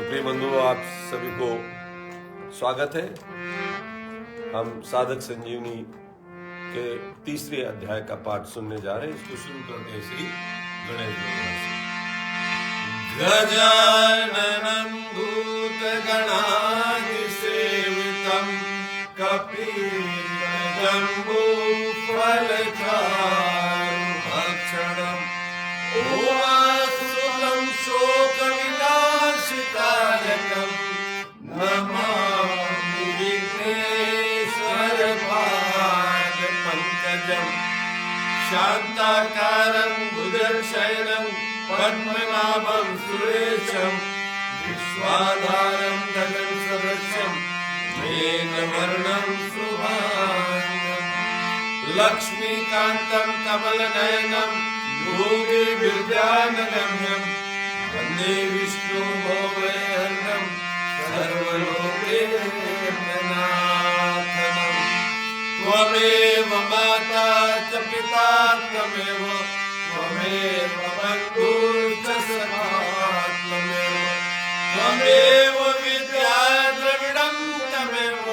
तो प्रिय बंधुओं, आप सभी को स्वागत है। हम साधक संजीवनी के तीसरे अध्याय का पाठ सुनने जा रहे हैं। इसको शुरू करते हैं श्री गणेश जी। गजाननं भूतगणाधिसेवितं कपितजम्बूफलचारुभक्षणम् उमासुतं शोकविनाशकारकं नमामि विघ्नेश्वरपादपङ्कजं शान्ताकारं भुजगशयनं पद्मनाभं सुरेशं विश्वाधारं गगनसदृशं मेघवर्णं शुभांगं लक्ष्मीकान्तं कमलनयनं योगी विद्यानगम्यं वन्दे विष्णु भोगहरणं सर्वलोकैकनाथनं त्वमेव माता च पिता त्वमेव बन्धुश्च सखा त्वमेव विद्या द्रविडं त्वमेव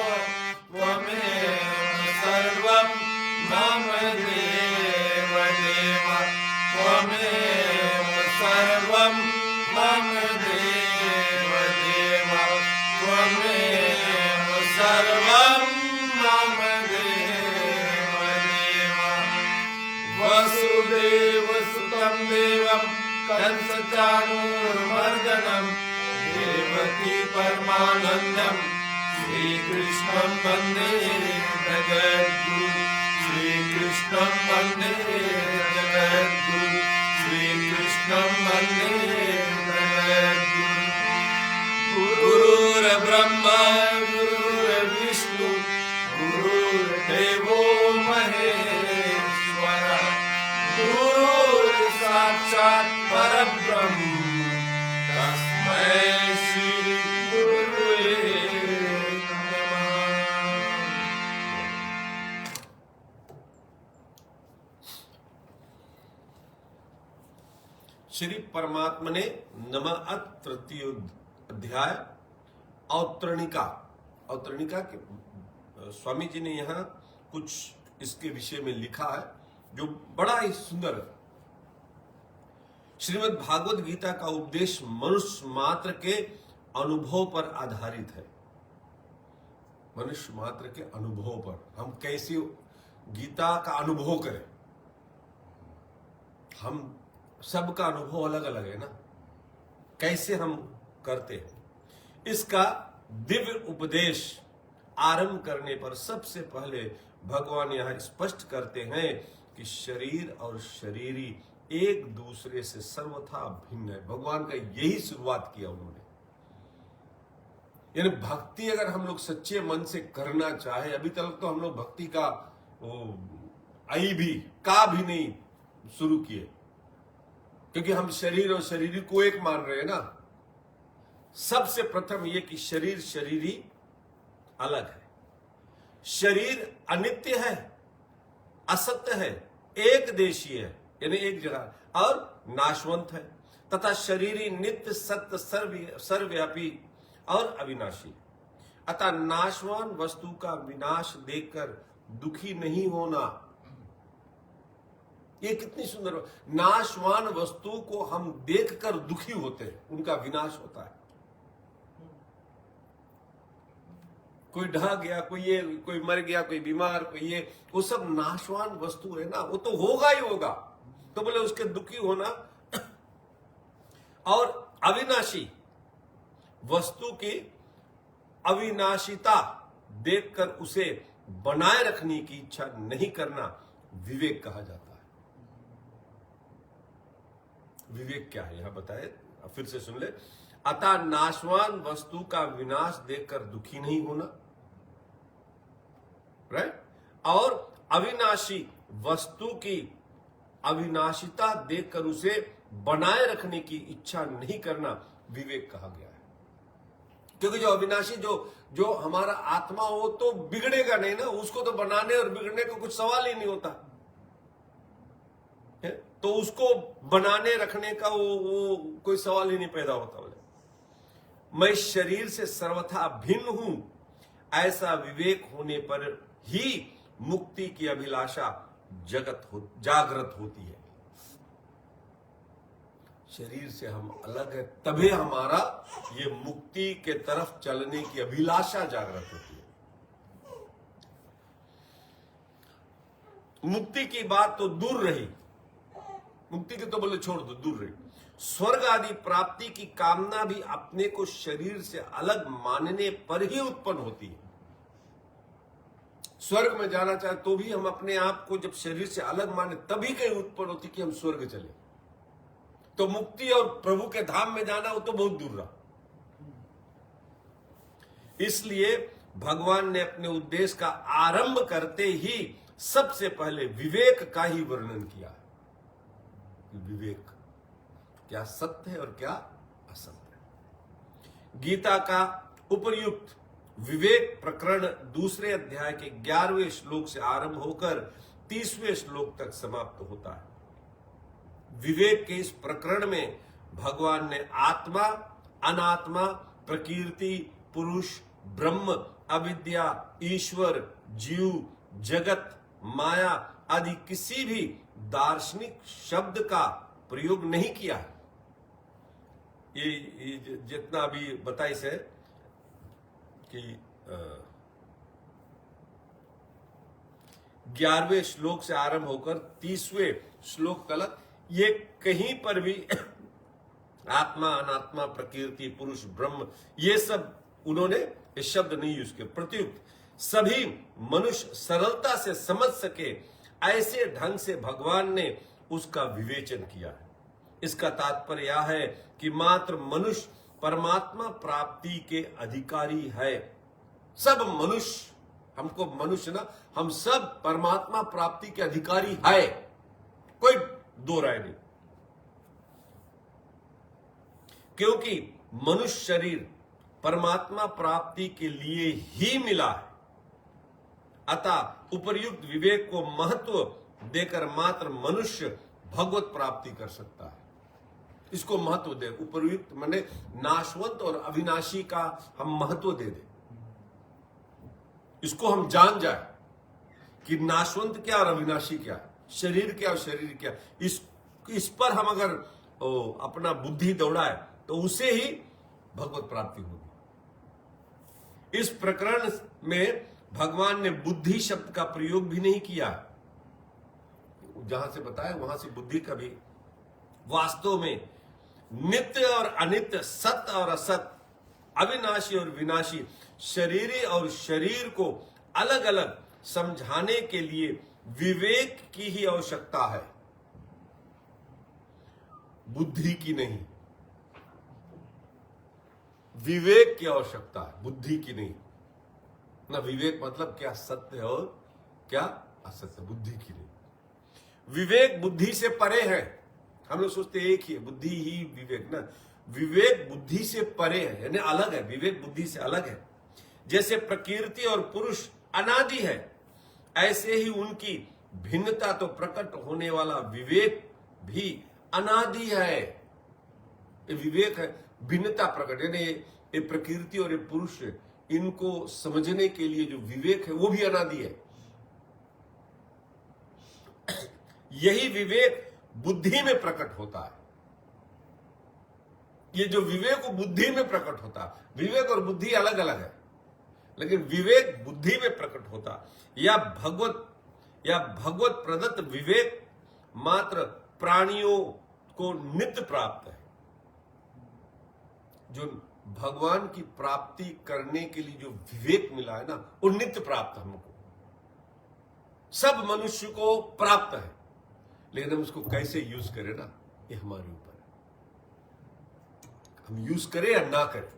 सर्वं मम देव त्वमेव सर्वं मम देव त्वमेव सर्वं मम देव वसुदेवसुतं देवं कंसचाणूरमर्दनं देवकी परमानन्दं श्रीकृष्णं वन्दे जगद्गुरुं श्रीकृष्णं वन्दे जगद्गुरुं श्रीकृष्णं वन्दे जगद्गुरुं गुरुर्ब्रह्मा गुरुर्विष्णु गुरुर्देवो महेश्वरः गुरुर्साक्षात् परब्रह्म तस्मै श्री गुरुवे नमः। श्री परमात्मा ने नमः तृतीय अध्याय अवतरणिका के स्वामी जी ने यहाँ कुछ इसके विषय में लिखा है जो बड़ा ही सुंदर है। श्रीमद् भागवत गीता का उपदेश मनुष्य मात्र के अनुभव पर आधारित है। मनुष्य मात्र के अनुभव पर हम कैसे गीता का अनुभव करें। हम सबका अनुभव अलग अलग है ना, कैसे हम करते हैं। इसका दिव्य उपदेश आरंभ करने पर सबसे पहले भगवान यहां स्पष्ट करते हैं कि शरीर और शरीरी एक दूसरे से सर्वथा भिन्न है। भगवान का यही शुरुआत किया उन्होंने। यानी भक्ति अगर हम लोग सच्चे मन से करना चाहे, अभी तक तो हम लोग भक्ति का का भी नहीं शुरू किए, क्योंकि हम शरीर और शरीरी को एक मान रहे हैं ना। सबसे प्रथम ये कि शरीर शरीरी अलग है। शरीर अनित्य है, असत्य है, एक देशीय है, यानी एक जगह, और नाशवंत है, तथा शरीरी नित्य सत्य सर्वव्यापी और अविनाशी। अतः नाशवान वस्तु का विनाश देखकर दुखी नहीं होना। ये कितनी सुंदर। नाशवान वस्तु को हम देखकर दुखी होते हैं, उनका विनाश होता है। कोई ढह गया, कोई मर गया, कोई बीमार, कोई ये, वो सब नाशवान वस्तु है ना, वो तो होगा ही होगा। तो बोले उसके दुखी होना। और अविनाशी वस्तु की अविनाशिता देखकर उसे बनाए रखने की इच्छा नहीं करना विवेक कहा जाता है। विवेक क्या है यहां बताए, फिर से सुन ले। अतः नाशवान वस्तु का विनाश देखकर दुखी नहीं होना, राइट। और अविनाशी वस्तु की अविनाशिता देखकर उसे बनाए रखने की इच्छा नहीं करना विवेक कहा गया है। क्योंकि जो अविनाशी जो हमारा आत्मा, वो तो बिगड़ेगा नहीं ना, उसको तो बनाने और बिगड़ने का कुछ सवाल ही नहीं होता है। तो उसको बनाने रखने का वो कोई सवाल ही नहीं पैदा होता। बोले मैं शरीर से सर्वथा भिन्न हूं, ऐसा विवेक होने पर ही मुक्ति की अभिलाषा जागृत होती है। शरीर से हम अलग है, तभी हमारा ये मुक्ति के तरफ चलने की अभिलाषा जागृत होती है। मुक्ति की बात तो दूर रही, मुक्ति के तो बोले छोड़ दो, दूर रही। स्वर्ग आदि प्राप्ति की कामना भी अपने को शरीर से अलग मानने पर ही उत्पन्न होती है। स्वर्ग में जाना चाहे तो भी हम अपने आप को जब शरीर से अलग माने तभी कहीं उत्पन्न होती कि हम स्वर्ग चले। तो मुक्ति और प्रभु के धाम में जाना वो तो बहुत दूर रहा। इसलिए भगवान ने अपने उद्देश्य का आरंभ करते ही सबसे पहले विवेक का ही वर्णन किया है। विवेक क्या सत्य है और क्या असत्य है। गीता का उपर्युक्त विवेक प्रकरण दूसरे अध्याय के 11वें श्लोक से आरंभ होकर 30वें श्लोक तक समाप्त होता है। विवेक के इस प्रकरण में भगवान ने आत्मा, अनात्मा, प्रकृति, पुरुष, ब्रह्म, अविद्या, ईश्वर, जीव, जगत, माया आदि किसी भी दार्शनिक शब्द का प्रयोग नहीं किया है। ये जितना अभी बताई से कि 11वें श्लोक से आरंभ होकर 30वें श्लोक तक ये कहीं पर भी आत्मा, अनात्मा, प्रकृति, पुरुष, ब्रह्म ये सब उन्होंने ये शब्द नहीं यूज किए। प्रत्युत सभी मनुष्य सरलता से समझ सके ऐसे ढंग से भगवान ने उसका विवेचन किया है। इसका तात्पर्य यह है कि मात्र मनुष्य परमात्मा प्राप्ति के अधिकारी है। सब मनुष्य, हमको मनुष्य ना, हम सब परमात्मा प्राप्ति के अधिकारी है, कोई दो राय नहीं। क्योंकि मनुष्य शरीर परमात्मा प्राप्ति के लिए ही मिला है। अतः उपर्युक्त विवेक को महत्व देकर मात्र मनुष्य भगवत प्राप्ति कर सकता है। इसको महत्व दे, उपर्युक्त माने नाशवंत और अविनाशी का हम महत्व दे दें। इसको हम जान जाए कि नाशवंत क्या और अविनाशी क्या, शरीर क्या और शरीर क्या। इस पर हम अगर अपना बुद्धि दौड़ाए तो उसे ही भगवत प्राप्ति होगी। इस प्रकरण में भगवान ने बुद्धि शब्द का प्रयोग भी नहीं किया। जहां से बताया वहां से बुद्धि का भी। वास्तव में नित्य और अनित्य, सत्य और असत, अविनाशी और विनाशी, शरीरी और शरीर को अलग अलग समझाने के लिए विवेक की ही आवश्यकता है, बुद्धि की नहीं। विवेक की आवश्यकता है, बुद्धि की नहीं। ना विवेक मतलब क्या सत्य है और क्या असत्य, बुद्धि की नहीं। विवेक बुद्धि से परे है। हम लोग सोचते एक ही है, बुद्धि ही विवेक ना। विवेक बुद्धि से परे है, यानी अलग है। विवेक बुद्धि से अलग है। जैसे प्रकृति और पुरुष अनादि है, ऐसे ही उनकी भिन्नता तो प्रकट होने वाला विवेक भी अनादि है। ये विवेक है, भिन्नता प्रकट, यानी ये प्रकृति और ये पुरुष, इनको समझने के लिए जो विवेक है वो भी अनादि है। यही विवेक बुद्धि में प्रकट होता है। ये जो विवेक वो बुद्धि में प्रकट होता है। विवेक और बुद्धि अलग अलग है, लेकिन विवेक बुद्धि में प्रकट होता। या भगवत प्रदत्त विवेक मात्र प्राणियों को नित्य प्राप्त है। जो भगवान की प्राप्ति करने के लिए जो विवेक मिला है ना, वो नित्य प्राप्त हमको, सब मनुष्य को प्राप्त है। लेकिन हम उसको कैसे यूज करें ना, ये हमारे ऊपर है। हम यूज करें या ना करें।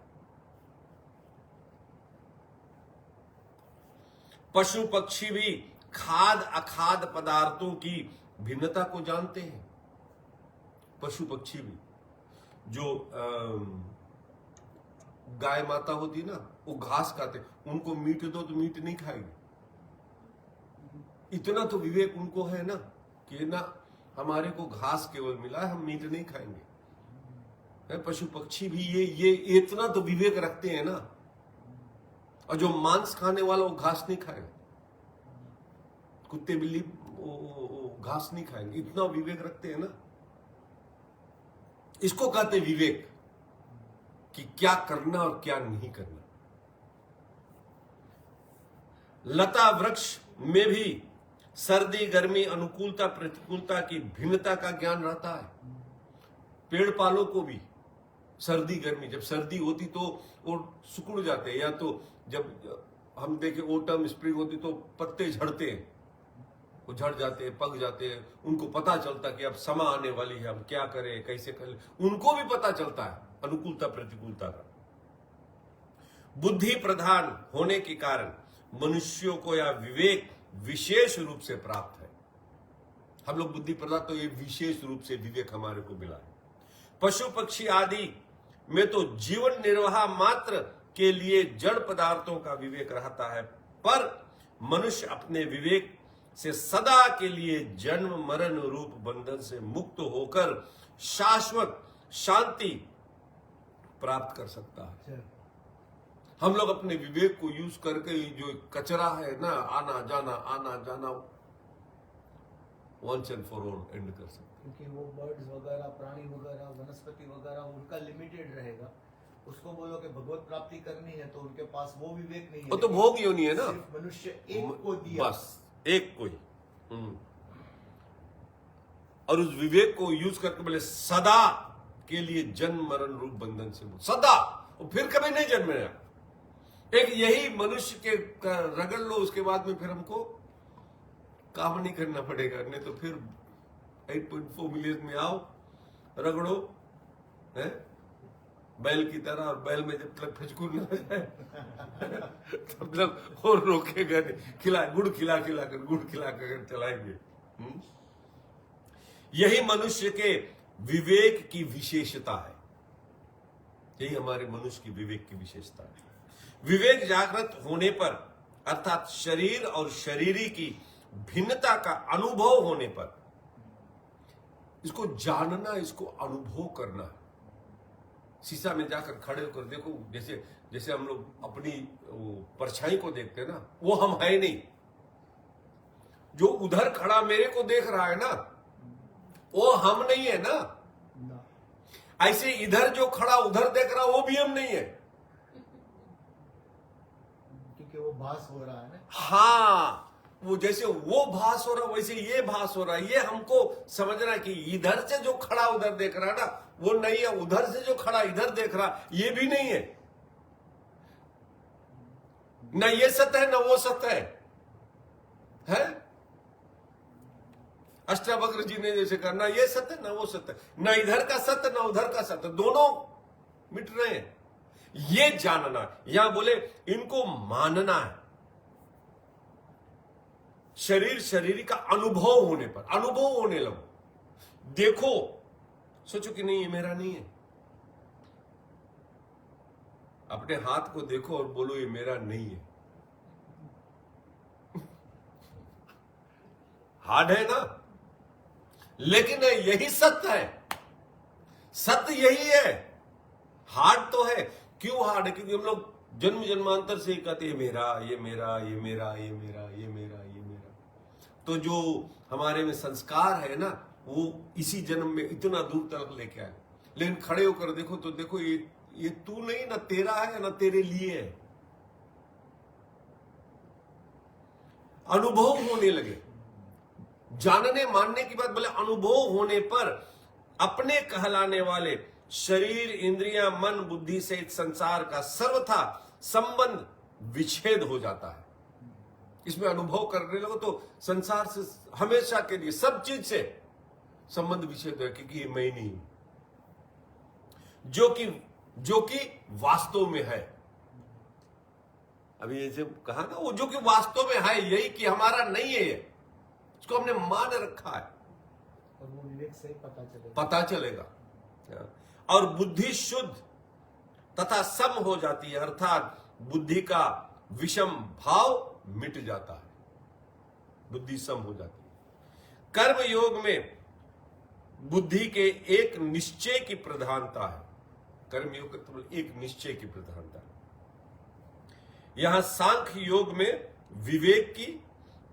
पशु पक्षी भी खाद्य अखाद्य पदार्थों की भिन्नता को जानते हैं। पशु पक्षी भी, जो गाय माता होती ना, वो घास खाते, उनको मीट दो तो मीट नहीं खाएगी। इतना तो विवेक उनको है ना कि ना हमारे को घास केवल मिला है, हम मीट नहीं खाएंगे। पशु पक्षी भी ये इतना तो विवेक रखते हैं ना। और जो मांस खाने वाला वो घास नहीं खाएगा, कुत्ते बिल्ली वो घास नहीं खाएंगे, इतना विवेक रखते हैं ना। इसको कहते विवेक, कि क्या करना और क्या नहीं करना। लता वृक्ष में भी सर्दी गर्मी अनुकूलता प्रतिकूलता की भिन्नता का ज्ञान रहता है। पेड़ पालों को भी सर्दी गर्मी, जब सर्दी होती तो वो सिकुड़ जाते हैं, या तो जब हम देखें ऑटम स्प्रिंग होती तो पत्ते झड़ते हैं, वो झड़ जाते हैं, पक जाते हैं। उनको पता चलता कि अब समय आने वाली है, हम क्या करें, कैसे करें, उनको भी पता चलता है अनुकूलता प्रतिकूलता का। बुद्धि प्रधान होने के कारण मनुष्यों को यह विवेक विशेष रूप से प्राप्त है। हम लोग बुद्धि प्रधान, तो ये विशेष रूप से विवेक हमारे को मिला है। पशु पक्षी आदि में तो जीवन निर्वाह मात्र के लिए जड़ पदार्थों का विवेक रहता है, पर मनुष्य अपने विवेक से सदा के लिए जन्म मरण रूप बंधन से मुक्त होकर शाश्वत शांति प्राप्त कर सकता है। हम लोग अपने विवेक को यूज करके जो कचरा है ना, आना जाना once and for all end कर सकते हैं। क्योंकि वो बर्ड्स वगैरह, प्राणी वगैरह, वनस्पति वगैरह, उनका लिमिटेड रहेगा। उसको बोलो कि भगवत प्राप्ति करनी है तो उनके पास वो विवेक नहीं है। वो तो भोग योनि है ना, सिर्फ मनुष्य एक को दिया, बस एक को ही। और उस विवेक को यूज करके बोले सदा के लिए जन्म मरण रूप बंधन से मुक्त, सदा, और फिर कभी नहीं जन्मेगा। एक यही मनुष्य के रगड़ लो, उसके बाद में फिर हमको काम नहीं करना पड़ेगा, नहीं तो फिर 8.4 मिलियन में आओ, रगड़ो है बैल की तरह, और बैल में जब तक फिचकुर न हो जाए तब तक और रोकेगा नहीं, गुड़ खिला कर चलाएंगे। यही मनुष्य के विवेक की विशेषता है, यही हमारे मनुष्य की विवेक की विशेषता है। विवेक जागृत होने पर, अर्थात शरीर और शरीरी की भिन्नता का अनुभव होने पर, इसको जानना, इसको अनुभव करना। शीशा में जाकर खड़े होकर देखो, जैसे जैसे हम लोग अपनी परछाई को देखते हैं ना, वो हम है नहीं। जो उधर खड़ा मेरे को देख रहा है ना, वो हम नहीं है ना। ऐसे इधर जो खड़ा उधर देख रहा, वो भी हम नहीं है, क्योंकि वो भास हो रहा है ना। हाँ, वो जैसे वो भास हो रहा वैसे ये भास हो रहा है। ये हमको समझना है कि इधर से जो खड़ा उधर देख रहा है ना, वो नहीं है, उधर से जो खड़ा इधर देख रहा ये भी नहीं है। न ये सत्य है, न वो सत्य है? अष्टावक्र जी ने जैसे कहा, ना ये सत्य न वो सत्य, न इधर का सत्य न उधर का सत्य, दोनों मिट रहे हैं। ये जानना, यहां बोले इनको मानना है। शरीर शरीरी का अनुभव होने पर, अनुभव होने लगो, देखो, सोचो कि नहीं ये मेरा नहीं है। अपने हाथ को देखो और बोलो ये मेरा नहीं है। हार्ड है ना, लेकिन यही सत्य है, सत्य यही है। हार्ड तो है, क्यों हार्ड है? क्योंकि हम लोग जन्म जन्मांतर से ही कहते हैं मेरा, ये मेरा, ये मेरा, ये मेरा, ये मेरा, ये मेरा। तो जो हमारे में संस्कार है ना, वो इसी जन्म में इतना दूर तक लेके आए। लेकिन खड़े होकर देखो तो देखो ये तू नहीं, ना तेरा है ना तेरे लिए है। अनुभव होने लगे, जानने मानने की बात बोले, अनुभव होने पर अपने कहलाने वाले शरीर इंद्रियां मन बुद्धि सहित संसार का सर्वथा संबंध विच्छेद हो जाता है। इसमें अनुभव करने लगो तो संसार से हमेशा के लिए, सब चीज से संबंध विच्छेद है, क्योंकि ये मैं नहीं हूं, जो कि वास्तव में है। अभी जैसे कहा ना, वो जो कि वास्तव में है, यही कि हमारा नहीं है, ये इसको हमने मान रखा है, और वो विवेक से पता चलेगा। और बुद्धि शुद्ध तथा सम हो जाती है, अर्थात बुद्धि का विषम भाव मिट जाता है, बुद्धि सम हो जाती है। कर्म योग में बुद्धि के एक निश्चय की प्रधानता है, कर्मयोग का मतलब एक निश्चय की प्रधानता। यहां सांख्य योग में विवेक की,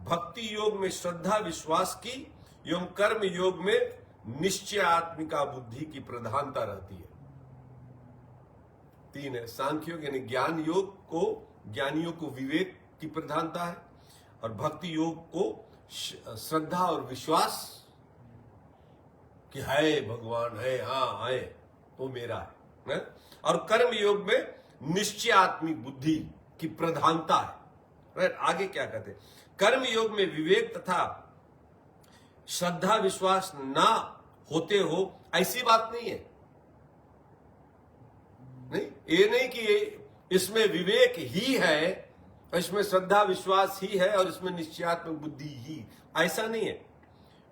भक्ति योग में श्रद्धा विश्वास की एवं कर्म योग में निश्चयात्मिका बुद्धि की प्रधानता रहती है। तीन है, सांख्य योग यानी ज्ञान योग को, ज्ञानियों को विवेक की प्रधानता है, और भक्ति योग को श्रद्धा और विश्वास कि है भगवान है, हाँ है वो मेरा है, और कर्म योग में निश्चयात्मिक बुद्धि की प्रधानता है। राइट, आगे क्या कहते हैं, कर्म योग में विवेक तथा श्रद्धा विश्वास ना होते हो ऐसी बात नहीं है। नहीं, ये नहीं कि इसमें विवेक ही है, इसमें श्रद्धा विश्वास ही है और इसमें निश्चयात्मक बुद्धि ही, ऐसा नहीं है।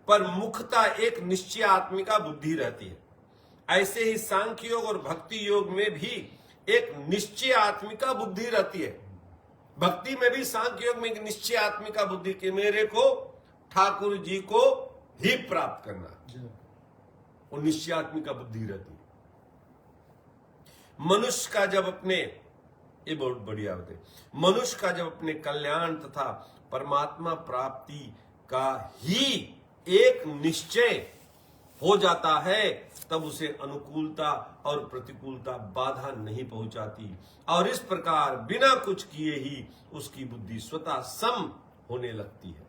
पर मुख्यतः एक निश्चयात्मिका बुद्धि रहती है। ऐसे ही सांख्य योग और भक्ति योग में भी एक निश्चयात्मिका बुद्धि रहती है। भक्ति में भी सांख्य योग में एक निश्चयात्मिका बुद्धि कि मेरे को ठाकुर जी को ही प्राप्त करना, वो निश्चयात्मिका बुद्धि रहती है। मनुष्य का जब अपने, ये बहुत बढ़िया होते, मनुष्य का जब अपने कल्याण तथा परमात्मा प्राप्ति का ही एक निश्चय हो जाता है, तब उसे अनुकूलता और प्रतिकूलता बाधा नहीं पहुंचाती, और इस प्रकार बिना कुछ किए ही उसकी बुद्धि स्वतः सम होने लगती है।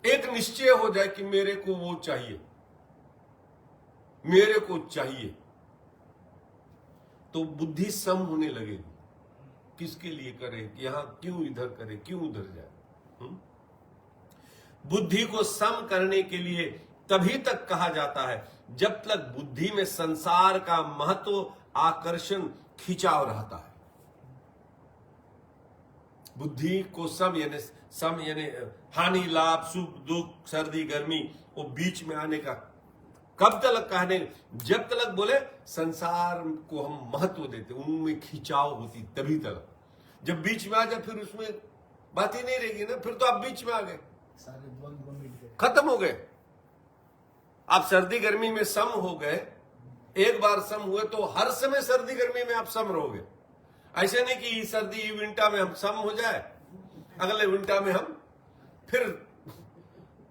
एक निश्चय हो जाए कि मेरे को वो चाहिए, मेरे को चाहिए, तो बुद्धि सम होने लगेगी। किसके लिए करे, कि यहां क्यों इधर करे, क्यों उधर जाए। बुद्धि को सम करने के लिए तभी तक कहा जाता है जब तक बुद्धि में संसार का महत्व, आकर्षण, खिंचाव रहता है। बुद्धि को सम यानी हानि लाभ सुख दुख सर्दी गर्मी, वो बीच में आने का कब तक कहने, जब तक बोले संसार को हम महत्व देते, उनमें खिंचाव होती, तभी तक। जब बीच में आ जाए फिर उसमें बात ही नहीं रहेगी ना, फिर तो आप बीच में आ गए, सारे द्वंद्व मिट गए, खत्म हो गए। आप सर्दी गर्मी में सम हो गए, एक बार सम हुए तो हर समय सर्दी गर्मी में आप सम रहोगे। ऐसे नहीं कि सर्दी विंटा में हम सम हो जाए, अगले विंटा में हम फिर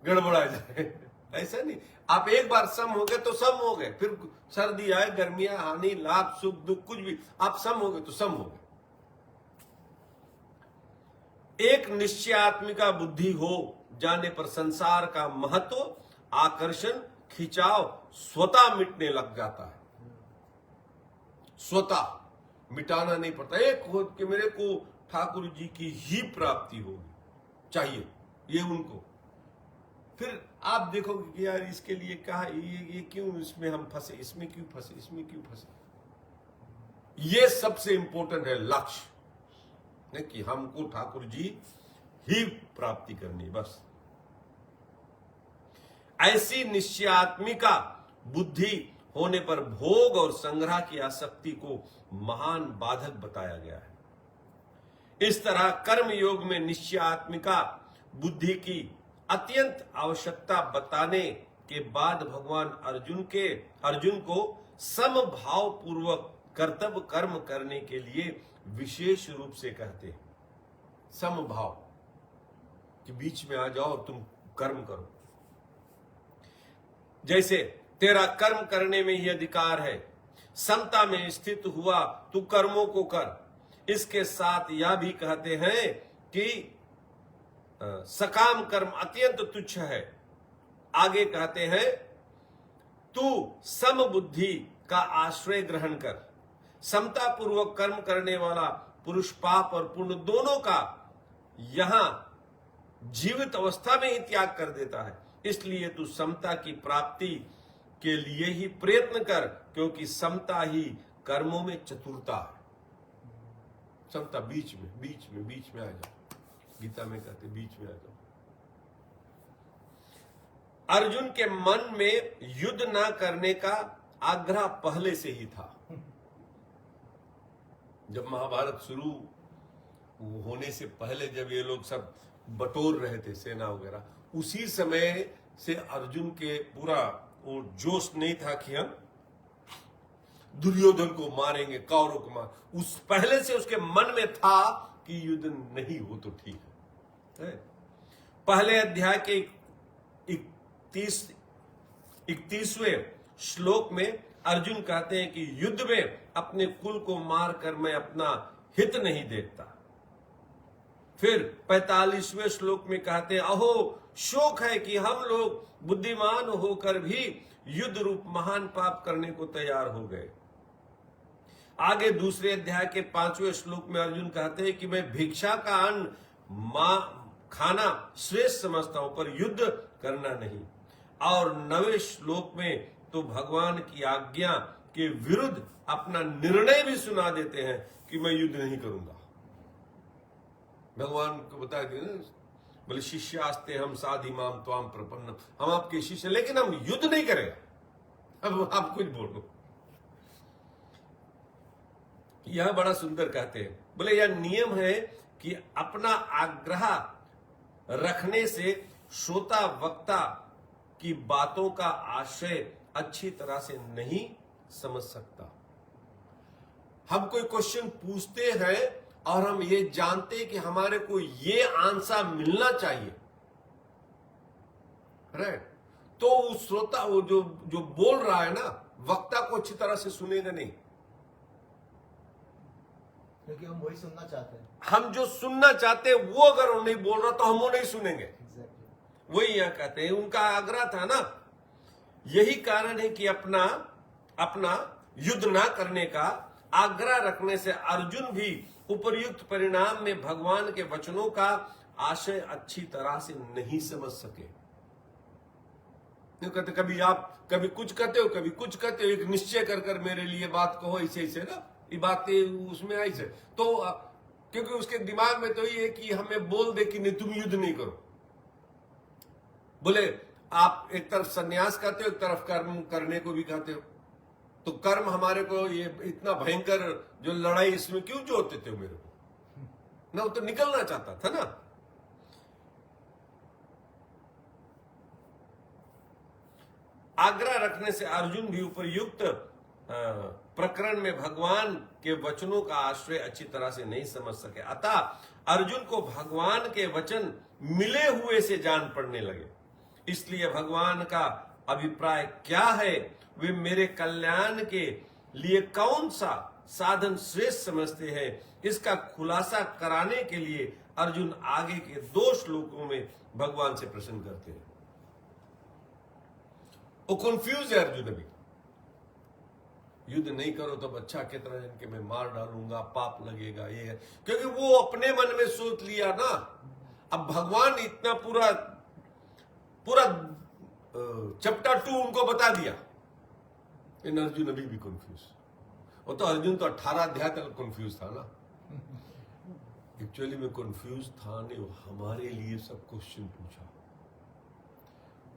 गड़बड़ा जाए, ऐसा नहीं। आप एक बार सम हो गए तो सम हो गए, फिर सर्दी आए गर्मियां हानि लाभ सुख दुख कुछ भी, आप सम हो गए तो सम हो गए। एक निश्चयात्मिका बुद्धि हो जाने पर संसार का महत्व, आकर्षण, खिंचाव स्वतः मिटने लग जाता है। स्वतः मिटाना नहीं पड़ता। एक हो कि मेरे को ठाकुर जी की ही प्राप्ति होगी चाहिए, ये उनको। फिर आप देखोगे कि यार इसके लिए कहा, ये क्यों इसमें हम फंसे, इसमें क्यों फंसे, इसमें क्यों फंसे। ये सबसे इंपॉर्टेंट है लक्ष्य, नहीं कि हमको ठाकुर जी ही प्राप्ति करनी, बस। ऐसी निश्चयात्मिका बुद्धि होने पर भोग और संग्रह की आसक्ति को महान बाधक बताया गया है। इस तरह कर्म योग में निश्चयात्मिका बुद्धि की अत्यंत आवश्यकता बताने के बाद भगवान अर्जुन को समभाव पूर्वक कर्तव्य कर्म करने के लिए विशेष रूप से कहते हैं। समभाव कि बीच में आ जाओ और तुम कर्म करो। जैसे तेरा कर्म करने में ही अधिकार है, समता में स्थित हुआ तू कर्मों को कर। इसके साथ यह भी कहते हैं कि सकाम कर्म अत्यंत तुच्छ है। आगे कहते हैं तू सम बुद्धि का आश्रय ग्रहण कर। समता पूर्वक कर्म करने वाला पुरुष पाप और पुण्य दोनों का यहां जीवित अवस्था में ही त्याग कर देता है। इसलिए तू समता की प्राप्ति के लिए ही प्रयत्न कर, क्योंकि समता ही कर्मों में चतुरता है। समता बीच में आ जाओ। गीता में कहते बीच में आ जाओ। अर्जुन के मन में युद्ध न करने का आग्रह पहले से ही था। जब महाभारत शुरू होने से पहले, जब ये लोग सब बटोर रहे थे सेना वगैरह, उसी समय से अर्जुन के पूरा वो जोश नहीं था कि हम दुर्योधन को मारेंगे, कौरव को मार, उस पहले से उसके मन में था कि युद्ध नहीं हो तो ठीक है। पहले अध्याय के 31वें श्लोक में अर्जुन कहते हैं कि युद्ध में अपने कुल को मारकर मैं अपना हित नहीं देखता। फिर 45वें श्लोक में कहते हैं, अहो शोक है कि हम लोग बुद्धिमान होकर भी युद्ध रूप महान पाप करने को तैयार हो गए। आगे दूसरे अध्याय के 5वें श्लोक में अर्जुन कहते हैं कि मैं भिक्षा का अन्न खाना श्रेष्ठ समझता हूं, पर युद्ध करना नहीं। और 9वें श्लोक में तो भगवान की आज्ञा के विरुद्ध अपना निर्णय भी सुना देते हैं कि मैं युद्ध नहीं करूंगा। भगवान को बता दिया ना, बोले शिष्यास्ते हम साधि माम त्वाम प्रपन्न, हम आपके शिष्य, लेकिन हम युद्ध नहीं करेंगे। अब आप कुछ बोलो। यह बड़ा सुंदर कहते हैं, बोले यह नियम है कि अपना आग्रह रखने से श्रोता वक्ता की बातों का आशय अच्छी तरह से नहीं समझ सकता। हम कोई क्वेश्चन पूछते हैं और हम ये जानते हैं कि हमारे को ये आंसर मिलना चाहिए, राइट? तो उस श्रोता वो जो बोल रहा है ना, वक्ता को अच्छी तरह से सुनेगा नहीं, क्योंकि हम वही सुनना चाहते हैं। हम जो सुनना चाहते हैं वो अगर वो नहीं बोल रहा तो हम वो नहीं सुनेंगे। वही यहां कहते हैं, उनका आग्रह था ना। यही कारण है कि अपना युद्ध ना करने का आग्रह रखने से अर्जुन भी उपर्युक्त परिणाम में भगवान के वचनों का आशय अच्छी तरह से नहीं समझ सके। क्यों कहते, कभी आप कभी कुछ कहते हो, कभी कुछ कहते हो, एक निश्चय कर मेरे लिए बात कहो, ऐसे ना, ये बातें उसमें ऐसे तो, क्योंकि उसके दिमाग में तो ये है कि हमें बोल दे कि नहीं तुम युद्ध नहीं करो। बोले आप एक तरफ सन्यास करते हो, एक तरफ कर्म करने को भी कहते हो, तो कर्म हमारे को ये इतना भयंकर जो लड़ाई इसमें क्यों जोड़ते थे मेरे को ना, वो तो निकलना चाहता था ना। आग्रह रखने से अर्जुन भी उपयुक्त प्रकरण में भगवान के वचनों का आश्रय अच्छी तरह से नहीं समझ सके। अतः अर्जुन को भगवान के वचन मिले हुए से जान पड़ने लगे। इसलिए भगवान का अभिप्राय क्या है, वे मेरे कल्याण के लिए कौन सा साधन श्रेष्ठ समझते हैं, इसका खुलासा कराने के लिए अर्जुन आगे के 2 श्लोकों में भगवान से प्रश्न करते हैं। वो कंफ्यूज है अर्जुन अभी, युद्ध नहीं करो तो अच्छा कितना जन के मैं मार डालूंगा, पाप लगेगा, ये है, क्योंकि वो अपने मन में सोच लिया ना। अब भगवान इतना पूरा चैप्टर 2 उनको बता दिया, इन अर्जुन अभी भी कंफ्यूज। वो तो अर्जुन तो 18 अध्याय तक कंफ्यूज था ना। एक्चुअली में कंफ्यूज था नहीं, वो हमारे लिए सब क्वेश्चन पूछा।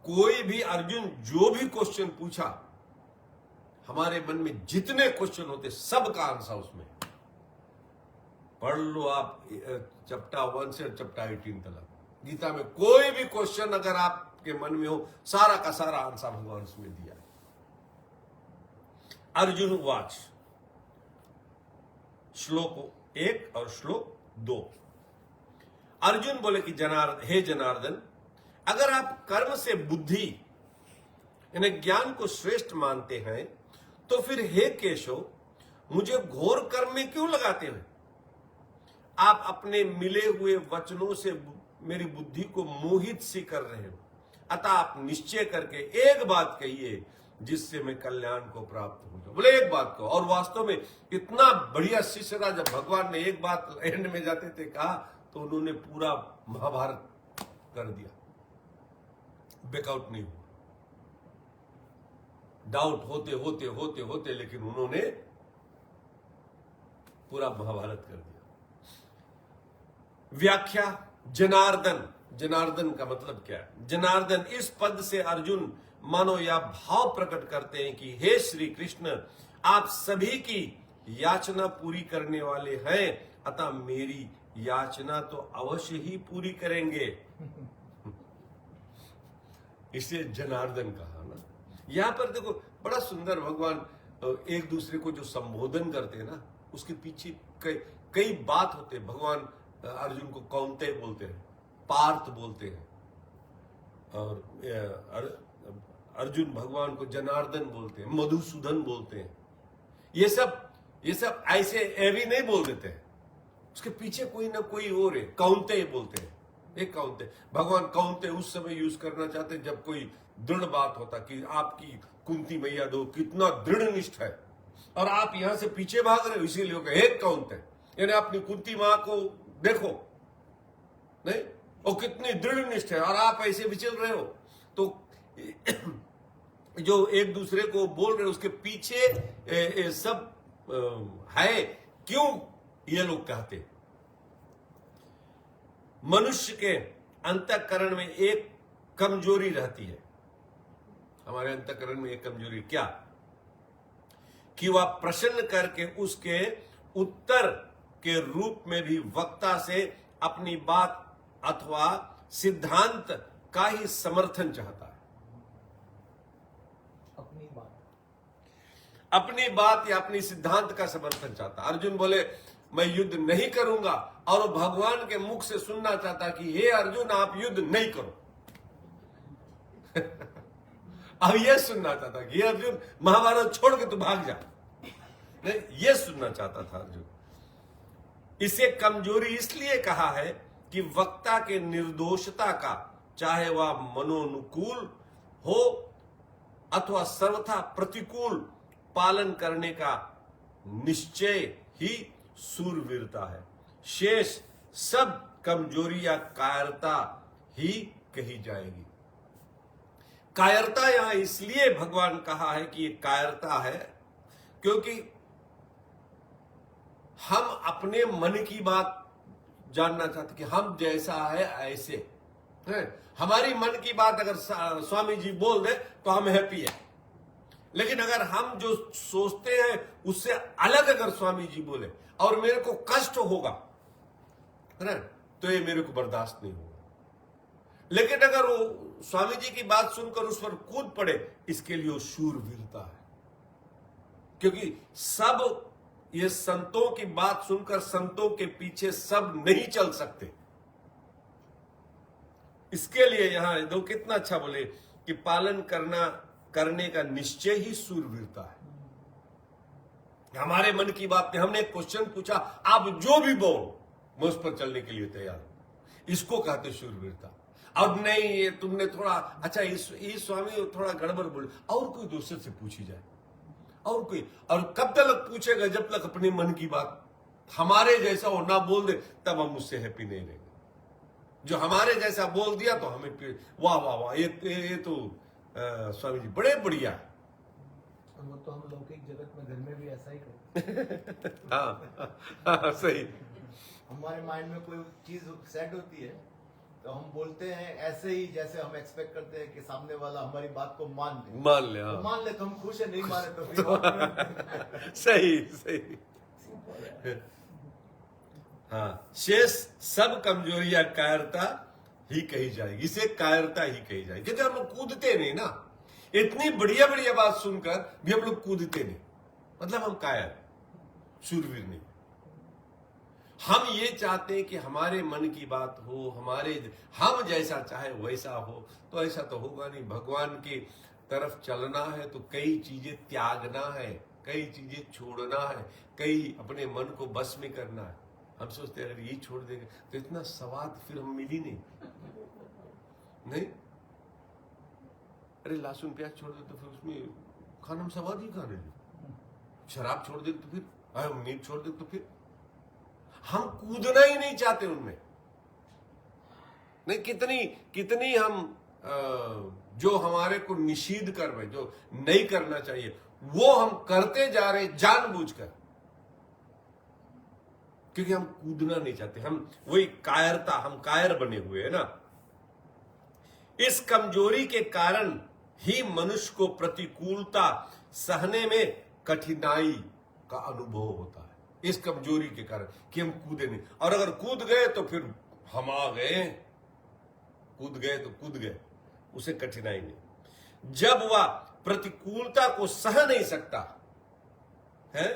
कोई भी अर्जुन जो भी क्वेश्चन पूछा, हमारे मन में जितने क्वेश्चन होते सबका आंसर उसमें पढ़ लो आप। चैप्टर 1 से चैप्टर 18 तक गीता में कोई भी क्वेश्चन अगर आपके मन में हो, सारा का सारा आंसर भगवान उसमें दिया है। अर्जुन वाच श्लोक 1 और श्लोक 2। अर्जुन बोले कि हे जनार्दन, अगर आप कर्म से बुद्धि यानी ज्ञान को श्रेष्ठ मानते हैं तो फिर हे केशव, मुझे घोर कर्म में क्यों लगाते हैं? आप अपने मिले हुए वचनों से मेरी बुद्धि को मोहित सी कर रहे हो। अतः आप निश्चय करके एक बात कहिए जिससे मैं कल्याण को प्राप्त हो जाऊं। बोले एक बात को, और वास्तव में इतना बढ़िया शिष्य था, जब भगवान ने एक बात एंड में जाते थे कहा तो उन्होंने पूरा महाभारत कर दिया, बैकआउट नहीं हुआ। डाउट होते होते होते होते लेकिन उन्होंने पूरा महाभारत कर दिया। व्याख्या जनार्दन, जनार्दन का मतलब क्या है? जनार्दन इस पद से अर्जुन मानो या भाव प्रकट करते हैं कि हे श्री कृष्ण, आप सभी की याचना पूरी करने वाले हैं, अतः मेरी याचना तो अवश्य ही पूरी करेंगे। इसे जनार्दन कहा ना। यहां पर देखो बड़ा सुंदर भगवान एक दूसरे को जो संबोधन करते हैं ना, उसके पीछे कई कई बात होते हैं। भगवान अर्जुन को कौन्तेय बोलते हैं, पार्थ बोलते हैं, और अर्जुन भगवान को जनार्दन बोलते हैं, मधुसूदन बोलते हैं। ये सब ऐसे एवी नहीं बोल देते हैं, उसके पीछे कोई ना कोई और है। कौन्तेय बोलते हैं, एक कौन्तेय। भगवान कौन्तेय उस समय यूज करना चाहते हैं जब कोई दृढ़ बात होता कि आपकी कुंती मैया दो कितना दृढ़ निष्ठ है और आप यहां से पीछे भाग रहे हो, इसीलिए वो कहे कौन्तेय, यानी अपनी कुंती मां को देखो, नहीं वो कितनी दृढ़ निष्ठ है और आप ऐसे विचल रहे हो। तो जो एक दूसरे को बोल रहे उसके पीछे सब है। क्यों ये लोग कहते? मनुष्य के अंतःकरण में एक कमजोरी रहती है। हमारे अंतःकरण में एक कमजोरी क्या? कि वह प्रश्न करके उसके उत्तर के रूप में भी वक्ता से अपनी बात अथवा सिद्धांत का ही समर्थन चाहता है। अपनी बात या अपनी सिद्धांत का समर्थन चाहता। अर्जुन बोले मैं युद्ध नहीं करूंगा, और वो भगवान के मुख से सुनना चाहता कि हे अर्जुन आप युद्ध नहीं करो। अब यह सुनना चाहता कि हे अर्जुन महाभारत छोड़ के तू भाग जा, नहीं यह सुनना चाहता था अर्जुन। इसे कमजोरी इसलिए कहा है कि वक्ता के निर्दोषता का, चाहे वह मनोनुकूल हो अथवा सर्वथा प्रतिकूल, पालन करने का निश्चय ही शूरवीरता है। शेष सब कमजोरी या कायरता ही कही जाएगी। कायरता यहां इसलिए भगवान कहा है कि ये कायरता है क्योंकि हम अपने मन की बात जानना चाहते कि हम जैसा है ऐसे है। हमारी मन की बात अगर स्वामी जी बोल दे तो हम हैप्पी है, लेकिन अगर हम जो सोचते हैं उससे अलग अगर स्वामी जी बोले और मेरे को कष्ट होगा है ना, तो ये मेरे को बर्दाश्त नहीं होगा। लेकिन अगर वो स्वामी जी की बात सुनकर उस पर कूद पड़े, इसके लिए वो शूरवीरता है। क्योंकि सब ये संतों की बात सुनकर संतों के पीछे सब नहीं चल सकते। इसके लिए यहां दो कितना अच्छा बोले कि पालन करने का निश्चय ही शूरवीरता है। हमारे मन की बात में हमने एक क्वेश्चन पूछा, आप जो भी बोल मैं उस पर चलने के लिए तैयार हूं, इसको कहते शूरवीरता। अब नहीं ये तुमने थोड़ा अच्छा इस स्वामी थोड़ा गड़बड़ बोले, और कोई दूसरे से पूछी जाए, और कोई, और कब तक पूछेगा जब तक अपने मन की बात हमारे जैसा वो ना बोल दे, तब हम उससे हैप्पी नहीं रहेंगे। जो हमारे जैसा बोल दिया तो हमें वाह वाह वाह ये तो स्वामी जी बड़े बढ़िया है। वो तो हम लौकिक जगत में घर में भी ऐसा ही करते। हाँ, सही। हमारे माइंड में कोई चीज सेट होती है तो हम बोलते हैं ऐसे ही जैसे हम एक्सपेक्ट करते हैं कि सामने वाला हमारी बात को मान ले। हाँ। तो मान ले तो हम खुश है, नहीं माने तो फिर सही। हाँ, शेष सब कमजोरी या कायरता ही कही जाएगी। इसे कायरता ही कही जाएगी क्योंकि हम लोग कूदते नहीं ना। इतनी बढ़िया बढ़िया बात सुनकर भी हम लोग कूदते नहीं, मतलब हम कायर, शूरवीर नहीं। हम ये चाहते हैं कि हमारे मन की बात हो, हम जैसा चाहे वैसा हो, तो ऐसा तो होगा नहीं। भगवान की तरफ चलना है तो कई चीजें त्यागना है, कई चीजें छोड़ना है, कई अपने मन को बस में करना है। हम सोचते हैं अगर ये छोड़ देंगे तो इतना स्वाद फिर हम मिली नहीं। अरे लहसुन प्याज छोड़ दे तो फिर उसमें खाना में स्वाद ही कहाँ रहे। शराब छोड़ दे तो फिर, मीट छोड़ दे तो फिर, हम कूदना ही नहीं चाहते उनमें। नहीं, कितनी हम जो हमारे को निषिद्ध कर रहे, जो नहीं करना चाहिए, वो हम करते जा रहे जानबूझकर, क्योंकि हम कूदना नहीं चाहते। हम वही कायरता, हम कायर बने हुए हैं ना। इस कमजोरी के कारण ही मनुष्य को प्रतिकूलता सहने में कठिनाई का अनुभव होता है। इस कमजोरी के कारण कि हम कूदे नहीं, और अगर कूद गए तो फिर हम आ गए, कूद गए तो कूद गए, उसे कठिनाई नहीं। जब वह प्रतिकूलता को सह नहीं सकता, है,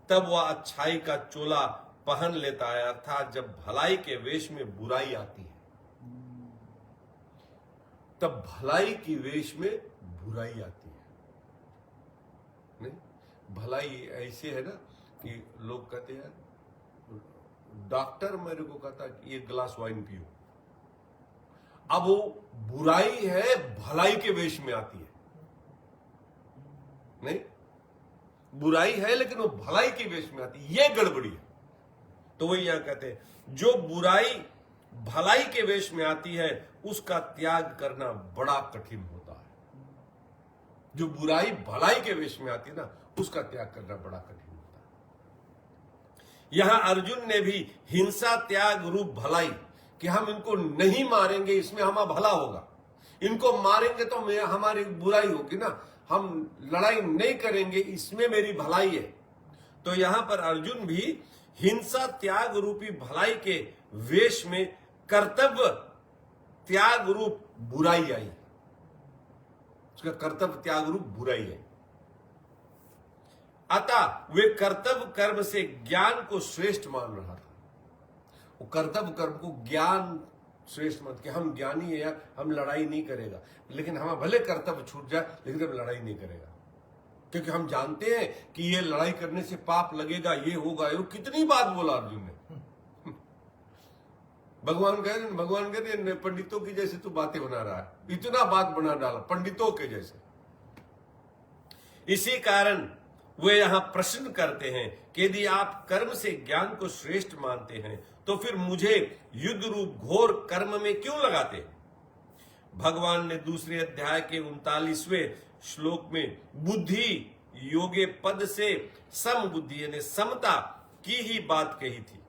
तब वह अच्छाई का चोला पहन लेता है, अर्थात जब भलाई के वेश में बुराई आती है तब भलाई की वेश में बुराई आती है। नहीं, भलाई ऐसे है ना कि लोग कहते हैं, डॉक्टर मेरे को कहता कि एक गिलास वाइन पियो, अब वो बुराई है भलाई के वेश में आती है। नहीं, बुराई है लेकिन वो भलाई के वेश में आती है, ये गड़बड़ी है। तो वही यहां कहते हैं, जो बुराई भलाई के वेश में आती है उसका त्याग करना बड़ा कठिन होता है। जो बुराई भलाई के वेश में आती है ना, उसका त्याग करना बड़ा कठिन होता है। यहां अर्जुन ने भी हिंसा त्याग रूप भलाई, कि हम इनको नहीं मारेंगे इसमें हमारा भला होगा, इनको मारेंगे तो हमारी बुराई होगी ना, हम लड़ाई नहीं करेंगे इसमें मेरी भलाई है। तो यहां पर अर्जुन भी हिंसा त्याग रूपी भलाई के वेश में कर्तव्य त्याग रूप बुराई आई, उसका कर्तव्य त्याग रूप बुराई है। अतः वे कर्तव्य कर्म से ज्ञान को श्रेष्ठ मान रहा था। वो कर्तव्य कर्म को ज्ञान श्रेष्ठ मत कि हम ज्ञानी है यार, हम लड़ाई नहीं करेगा, लेकिन हमें भले कर्तव्य छूट जाए लेकिन हम लड़ाई नहीं करेगा, क्योंकि हम जानते हैं कि ये लड़ाई करने से पाप लगेगा, ये होगा। ये कितनी बात बोला अर्जुन ने। भगवान कह रहे पंडितों की जैसे तू बातें बना रहा है, इतना बात बना डाला पंडितों के जैसे। इसी कारण वे यहां प्रश्न करते हैं कि यदि आप कर्म से ज्ञान को श्रेष्ठ मानते हैं तो फिर मुझे युद्ध रूप घोर कर्म में क्यों लगाते। भगवान ने दूसरे अध्याय के 39वें श्लोक में बुद्धि योगे पद से सम बुद्धि यानी समता की ही बात कही थी।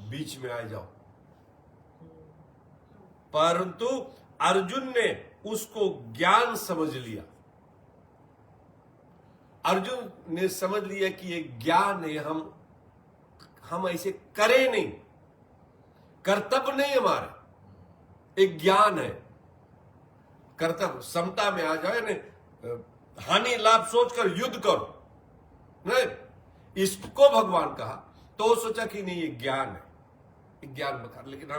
बीच में आ जाओ, परंतु अर्जुन ने उसको ज्ञान समझ लिया। अर्जुन ने समझ लिया कि ये ज्ञान है, हम ऐसे करें नहीं, कर्तव्य नहीं हमारे, एक ज्ञान है। कर्तव्य समता में आ जाए यानी हानि लाभ सोचकर युद्ध करो, नहीं, इसको भगवान कहा तो वो सोचा कि नहीं ये ज्ञान है, ज्ञान बकार, लेकिन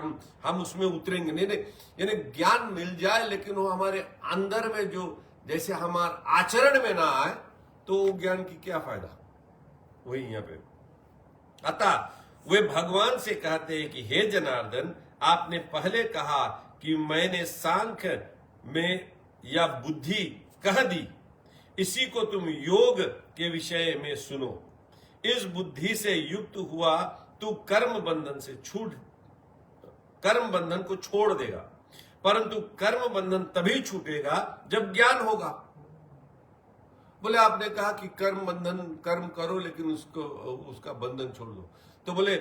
हम उसमें उतरेंगे नहीं। यानी ज्ञान मिल जाए लेकिन वो हमारे अंदर में जो जैसे हमारे आचरण में ना आए तो ज्ञान की क्या फायदा। वही यहां पे अतः वे भगवान से कहते हैं कि हे जनार्दन, आपने पहले कहा कि मैंने सांख्य में या बुद्धि कह दी, इसी को तुम योग के विषय में सुनो। इस बुद्धि से युक्त हुआ तू कर्म बंधन को छोड़ देगा, परंतु कर्म बंधन तभी छूटेगा जब ज्ञान होगा। बोले आपने कहा कि कर्म करो लेकिन उसका बंधन छोड़ दो, तो बोले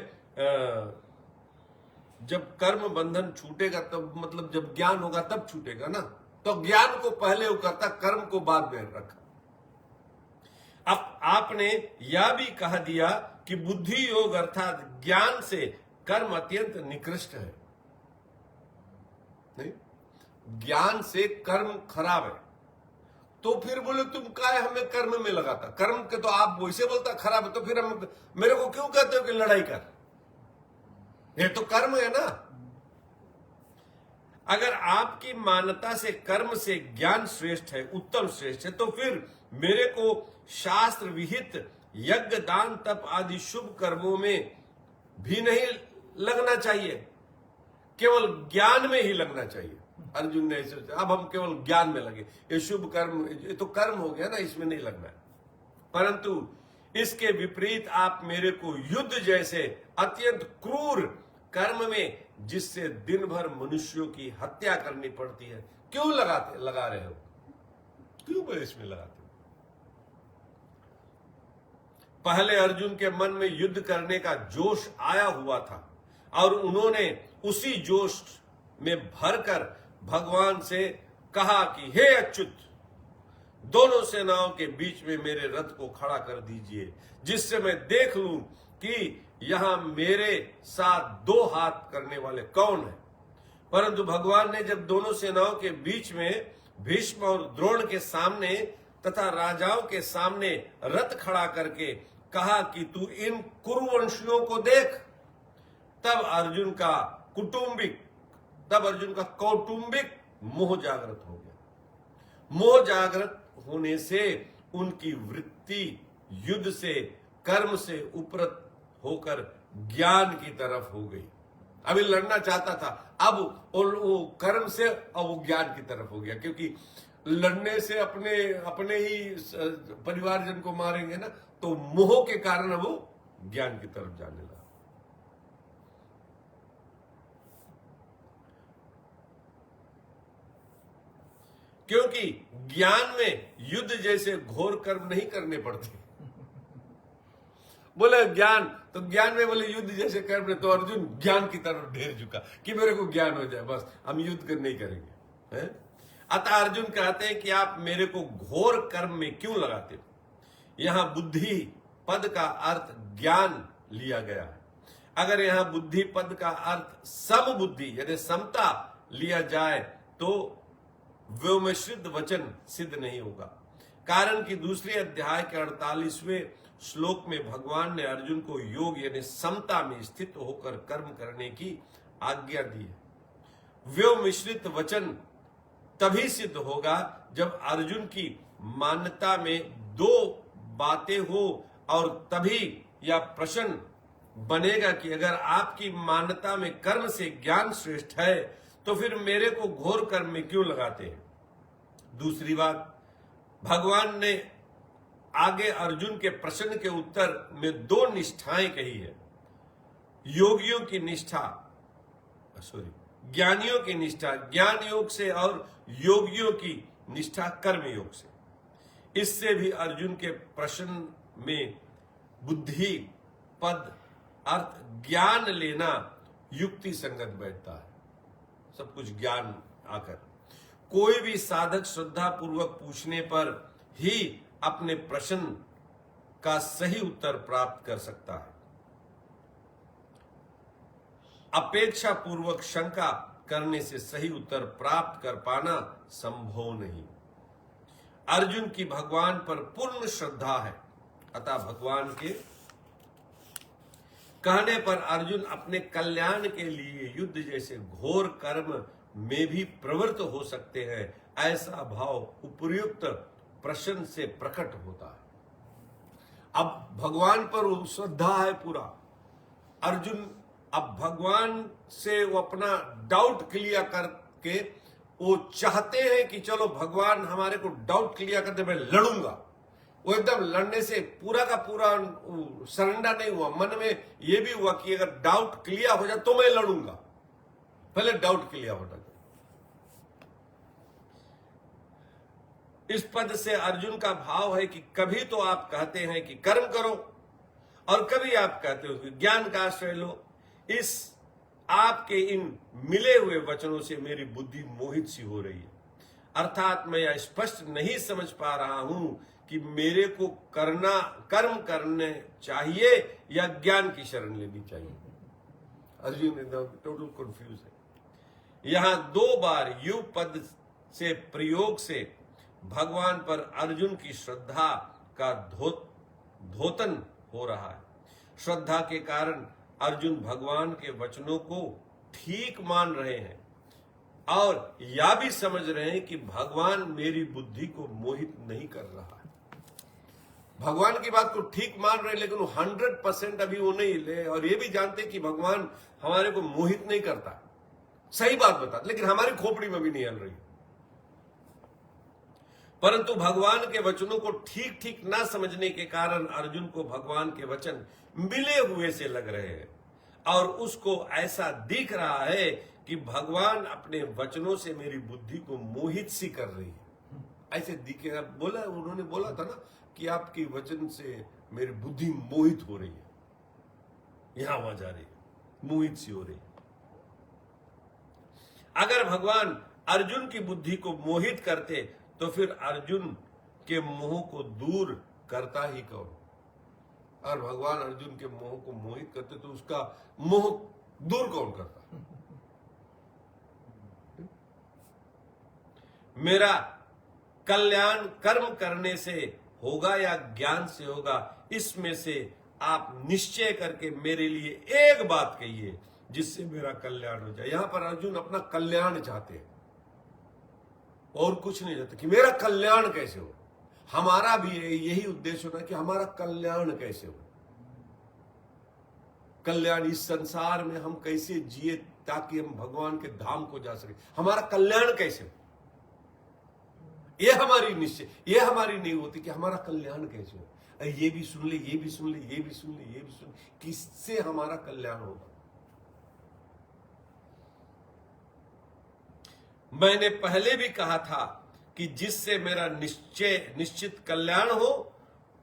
जब कर्म बंधन छूटेगा तब मतलब जब ज्ञान होगा तब छूटेगा ना, तो ज्ञान को पहले वो करता, कर्म को बाद में रखा। अब आपने यह भी कह दिया कि बुद्धि योग अर्थात ज्ञान से कर्म अत्यंत निकृष्ट है। नहीं, ज्ञान से कर्म खराब है, तो फिर बोले तुम काहे हमें कर्म में लगाता, कर्म के तो आप वैसे बोलता खराब है, तो फिर हम मेरे को क्यों कहते हो कि लड़ाई कर, ये तो कर्म है ना। अगर आपकी मान्यता से कर्म से ज्ञान श्रेष्ठ है, उत्तम श्रेष्ठ है, तो फिर मेरे को शास्त्र विहित यज्ञ दान तप आदि शुभ कर्मों में भी नहीं लगना चाहिए, केवल ज्ञान में ही लगना चाहिए। अर्जुन ने ऐसे सोचा, अब हम केवल ज्ञान में लगे, ये शुभ कर्म ये तो कर्म हो गया ना, इसमें नहीं लगना है। परंतु इसके विपरीत आप मेरे को युद्ध जैसे अत्यंत क्रूर कर्म में, जिससे दिन भर मनुष्यों की हत्या करनी पड़ती है, क्यों लगा रहे हो, क्यों इसमें लगाते हो। पहले अर्जुन के मन में युद्ध करने का जोश आया हुआ था और उन्होंने उसी जोश में भरकर भगवान से कहा कि हे अच्युत, दोनों सेनाओं के बीच में मेरे रथ को खड़ा कर दीजिए, जिससे मैं देख लूं कि यहां मेरे साथ दो हाथ करने वाले कौन हैं। परंतु भगवान ने जब दोनों सेनाओं के बीच में भीष्म और द्रोण के सामने तथा राजाओं के सामने रथ खड़ा करके कहा कि तू इन कुरुवंशियों को देख। तब अर्जुन का कौटुंबिक मोह जागृत हो गया। मोह जागृत होने से उनकी वृत्ति युद्ध से, कर्म से उपरत होकर ज्ञान की तरफ हो गई। अभी लड़ना चाहता था, अब वो कर्म से अब वो ज्ञान की तरफ हो गया, क्योंकि लड़ने से अपने ही परिवारजन को मारेंगे ना, तो मोह के कारण अब वो ज्ञान की तरफ जाने लगा। क्योंकि ज्ञान में युद्ध जैसे घोर कर्म नहीं करने पड़ते। बोले ज्ञान, तो ज्ञान में बोले युद्ध जैसे कर्म, तो अर्जुन ज्ञान की तरफ ढेर चुका कि मेरे को ज्ञान हो जाए, बस हम युद्ध नहीं करेंगे, है? अतः अर्जुन कहते हैं कि आप मेरे को घोर कर्म में क्यों लगाते हो? यहां बुद्धि पद का अर्थ ज्ञान लिया गया है। अगर यहां बुद्धि पद का अर्थ सम बुद्धि यानी समता लिया जाए तो व्योमश्रित वचन सिद्ध नहीं होगा। कारण कि दूसरे अध्याय के 48वें श्लोक में भगवान ने अर्जुन को योग यानी समता में स्थित होकर कर्म करने की आज्ञा दी है। व्योमश्रित वचन तभी सिद्ध होगा जब अर्जुन की मान्यता में दो बातें हो, और तभी यह प्रश्न बनेगा कि अगर आपकी मान्यता में कर्म से ज्ञान श्रेष्ठ है तो फिर मेरे को घोर कर्म में क्यों लगाते हैं? दूसरी बात, भगवान ने आगे अर्जुन के प्रश्न के उत्तर में दो निष्ठाएं कही है। योगियों की निष्ठा, ज्ञानियों की निष्ठा ज्ञान योग से और योगियों की निष्ठा कर्म योग से। इससे भी अर्जुन के प्रश्न में बुद्धि पद अर्थ ज्ञान लेना युक्ति संगत बैठता है। सब कुछ ज्ञान आकर कोई भी साधक श्रद्धा पूर्वक पूछने पर ही अपने प्रश्न का सही उत्तर प्राप्त कर सकता है। अपेक्षा पूर्वक शंका करने से सही उत्तर प्राप्त कर पाना संभव नहीं। अर्जुन की भगवान पर पूर्ण श्रद्धा है, अतः भगवान के कहने पर अर्जुन अपने कल्याण के लिए युद्ध जैसे घोर कर्म में भी प्रवृत्त हो सकते हैं, ऐसा भाव उपर्युक्त प्रश्न से प्रकट होता है। अब भगवान पर श्रद्धा है पूरा अर्जुन, अब भगवान से वो अपना डाउट क्लियर करके वो चाहते हैं कि चलो भगवान हमारे को डाउट क्लियर करते, मैं लड़ूंगा। वो एकदम लड़ने से पूरा का पूरा सरेंडर नहीं हुआ, मन में ये भी हुआ कि अगर डाउट क्लियर हो जाए तो मैं लड़ूंगा, पहले डाउट क्लियर होना। इस पद से अर्जुन का भाव है कि कभी तो आप कहते हैं कि कर्म करो और कभी आप कहते हो कि ज्ञान का आश्रय लो। इस आपके इन मिले हुए वचनों से मेरी बुद्धि मोहित सी हो रही है, अर्थात मैं यह स्पष्ट नहीं समझ पा रहा हूं कि मेरे को कर्म करने चाहिए या ज्ञान की शरण लेनी चाहिए। अर्जुन एकदम टोटल कंफ्यूज है। यहां दो बार यु पद से प्रयोग से भगवान पर अर्जुन की श्रद्धा का धोतन हो रहा है। श्रद्धा के कारण अर्जुन भगवान के वचनों को ठीक मान रहे हैं और यह भी समझ रहे हैं कि भगवान मेरी बुद्धि को मोहित नहीं कर रहा है। भगवान की बात को ठीक मान रहे हैं, लेकिन वो 100% अभी वो नहीं ले, और ये भी जानते कि भगवान हमारे को मोहित नहीं करता, सही बात बता, लेकिन हमारी खोपड़ी में भी नहीं हल रही। परंतु भगवान के वचनों को ठीक ठीक ना समझने के कारण अर्जुन को भगवान के वचन मिले हुए से लग रहे हैं और उसको ऐसा दिख रहा है कि भगवान अपने वचनों से मेरी बुद्धि को मोहित सी कर रही है। ऐसे दिखेगा, बोला उन्होंने बोला था ना कि आपके वचन से मेरी बुद्धि मोहित हो रही है, यहां वहां जा रही है, मोहित सी हो रही है। अगर भगवान अर्जुन की बुद्धि को मोहित करते तो फिर अर्जुन के मोह को दूर करता ही कौन? और भगवान अर्जुन के मोह को मोहित करते तो उसका मोह दूर कौन करता? कल्याण कर्म करने से होगा या ज्ञान से होगा, इसमें से आप निश्चय करके मेरे लिए एक बात कहिए जिससे मेरा कल्याण हो जाए। यहां पर अर्जुन अपना कल्याण चाहते हैं और कुछ नहीं चाहते कि मेरा कल्याण कैसे हो। हमारा भी यही उद्देश्य होना कि हमारा कल्याण कैसे हो, कल्याण इस संसार में हम कैसे जिए ताकि हम भगवान के धाम को जा सके, हमारा कल्याण कैसे हो। ये हमारी निश्चय, ये हमारी नहीं होती कि हमारा कल्याण कैसे हो। ये भी सुन ले, ये भी सुन ले, ये भी सुन ले, ये भी सुन ले, किससे हमारा कल्याण होगा। मैंने पहले भी कहा था कि जिससे मेरा निश्चित कल्याण हो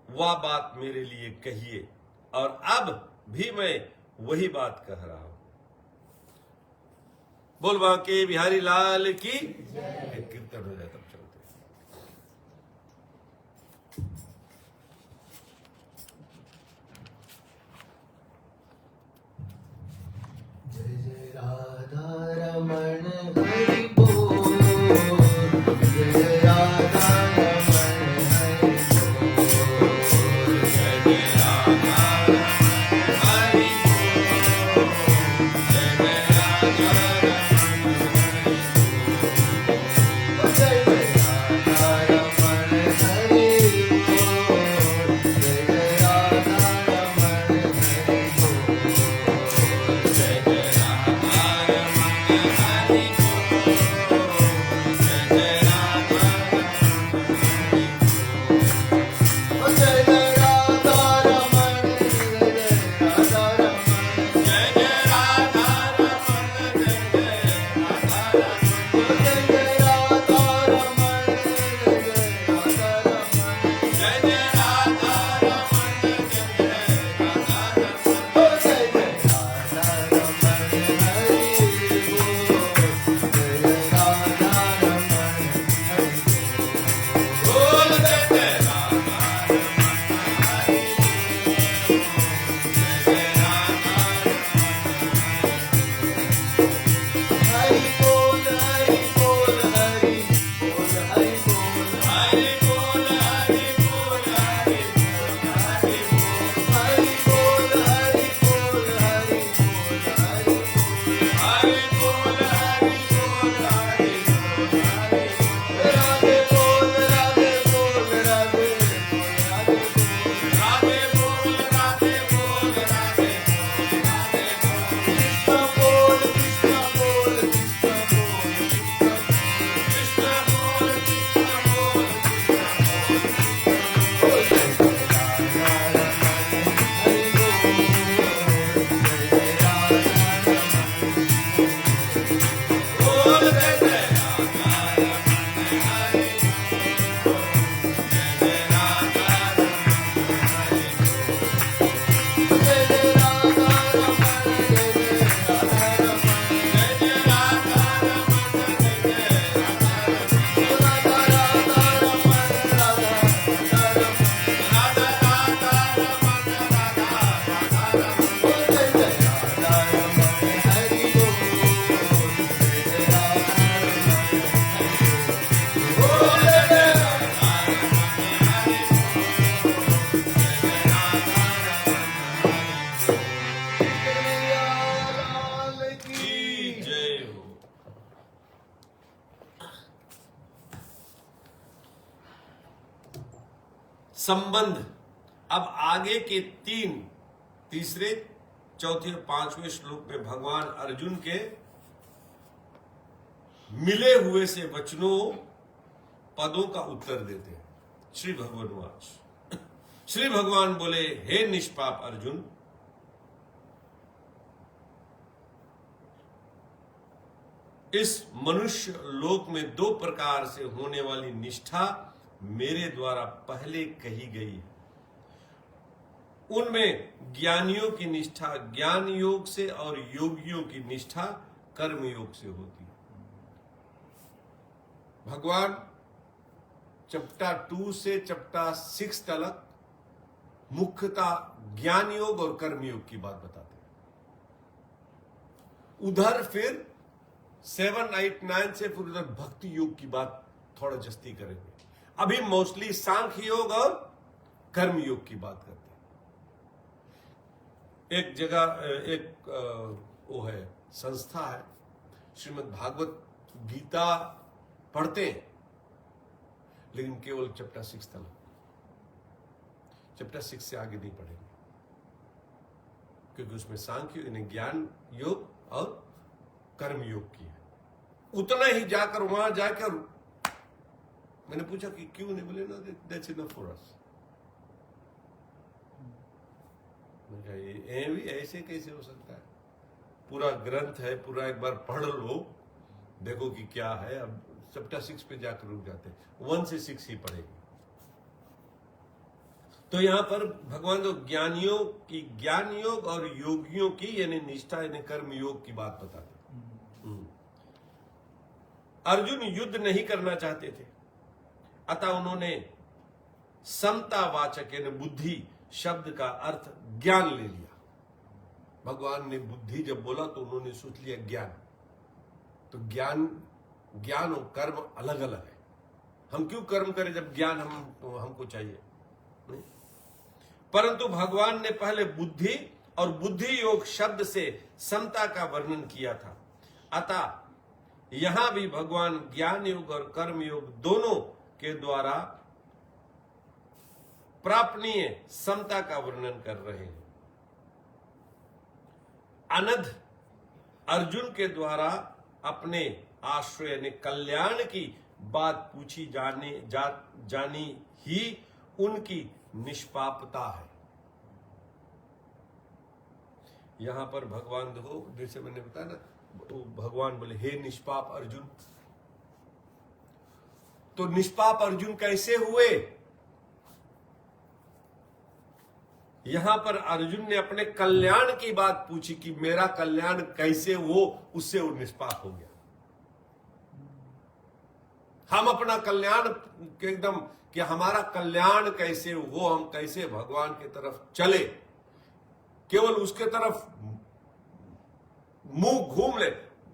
वह बात मेरे लिए कहिए, और अब भी मैं वही बात कह रहा हूं। बोल बांके बिहारी लाल की एक कीर्तन हो जाए तब चलते हैं। जय जय राधा रमण हरि बोल, जय जय राधा रमण हरि बोल, जय जय राधा रमण हरि बोल, जय जय राधा रमण हरि बोल, जय जय राधा रमण हरि बोल, जय जय राधा रमण हरि बोल, जय जय राधा रमण हरि बोल, जय जय राधा रमण हरि बोल, जय जय राधा रमण, जय जय राधा रमण, जय जय राधा रमण, जय जय राधा रमण, जय जय राधा रमण, जय जय राधा रमण, जय जय राधा रमण, जय जय राधा रमण, ओ जय जय राधा रमण हरि बोल, जय जय राधा रमण हरि बोल, बोल जय जय राधा रमण हरि बोल, जय जय राधा हरि बोल हरि बोल हरि बोल हरि बोल, हरि बोल, हरि बोल, हरि बोल, हरि बोल, हरि बोल हरि बोल हरि बोल हरि बोल, हरि बोल, हरि बोल, हरि बोल, हरि बोल, राधे बोल राधे बोल राधे बोल राधे बोल, राधे बोल, राधे बोल, राधे बोल, राधे बोल, कृष्ण बोल कृष्ण बोल कृष्ण बोल कृष्ण बोल, कृष्ण बोल, कृष्ण बोल, कृष्ण बोल, जय जय राधा रमण हरि बोल, जय जय राधा रमण बोल जय जय राधा रमण हरि बोल, जय जय राधा रमण हरि बोल, जय जय राधा रमण जय जय राधा रमण, जय जय राधा रमण, जय जय राधा रमण, राधा राधा रमण राधा राधा रमण, राधा राधा रमण, राधा राधा रमण, जय जय राधा रमण हरि बोल, जय जय राधा रमण हरि बोल, बोल जय जय राधा रमण हरि बोल, जय जय राधा रमण हरि लाल बोल की की जय हो। संबंध। अब आगे के तीसरे, चौथे और पांचवें श्लोक में भगवान अर्जुन के मिले हुए से वचनों पदों का उत्तर देते हैं। श्री भगवान वाच। श्री भगवान बोले, हे निष्पाप अर्जुन, इस मनुष्य लोक में दो प्रकार से होने वाली निष्ठा मेरे द्वारा पहले कही गई है। उनमें ज्ञानियों की निष्ठा ज्ञान योग से और योगियों की निष्ठा कर्म योग से होती है। भगवान चैप्टर 2 से चैप्टर 6 तक मुख्यतः ज्ञान योग और कर्म योग की बात बताते हैं। उधर फिर 7, 8, 9 से फिर उधर भक्ति योग की बात थोड़ा जस्ती करेंगे। अभी मोस्टली सांख्य योग और कर्म योग की बात करते हैं। एक जगह वो है, संस्था है, श्रीमद् भागवत गीता पढ़ते हैं, लेकिन केवल चैप्टर 6 तक, चैप्टर 6 से आगे नहीं पढ़ेंगे, क्योंकि उसमें सांख्य यानी ज्ञान योग और कर्म योग की है। उतना ही जाकर वहां जाकर मैंने पूछा कि क्यों नहीं, बोले ना दैट्स इनफ फॉर अस। मैंने कहा ये भी ऐसे कैसे हो सकता है, पूरा ग्रंथ है, पूरा एक बार पढ़ लो, देखो कि क्या है। अब चैप्टर 6 पे जाकर रुक जाते हैं, 1 से 6 ही पढ़ेंगे। तो यहां पर भगवान तो ज्ञानियों की, ज्ञान योग और योगियों की यानी निष्ठा यानी कर्म योग की बात बताते। अर्जुन युद्ध नहीं करना चाहते थे, अतः उन्होंने समतावाचक यानी बुद्धि शब्द का अर्थ ज्ञान ले लिया। भगवान ने बुद्धि जब बोला तो उन्होंने सोच लिया ज्ञान। तो ज्ञान और कर्म अलग अलग है। हम क्यों कर्म करें जब ज्ञान हमको चाहिए? नहीं? परंतु भगवान ने पहले बुद्धि और बुद्धि योग शब्द से समता का वर्णन किया था, अतः यहां भी भगवान ज्ञान योग और कर्म योग दोनों के द्वारा प्रापणीय समता का वर्णन कर रहे हैं। अनध अर्जुन के द्वारा अपने आश्रय यानी कल्याण की बात पूछी जानी ही उनकी निष्पापता है। यहां पर भगवान देखो, जैसे मैंने बताया ना, भगवान बोले हे निष्पाप अर्जुन। तो निष्पाप अर्जुन कैसे हुए? यहां पर अर्जुन ने अपने कल्याण की बात पूछी कि मेरा कल्याण कैसे हो, उससे वो निष्पाप हो गया। हम अपना कल्याण एकदम कि हमारा कल्याण कैसे हो, हम कैसे भगवान की तरफ चले, केवल उसके तरफ मुंह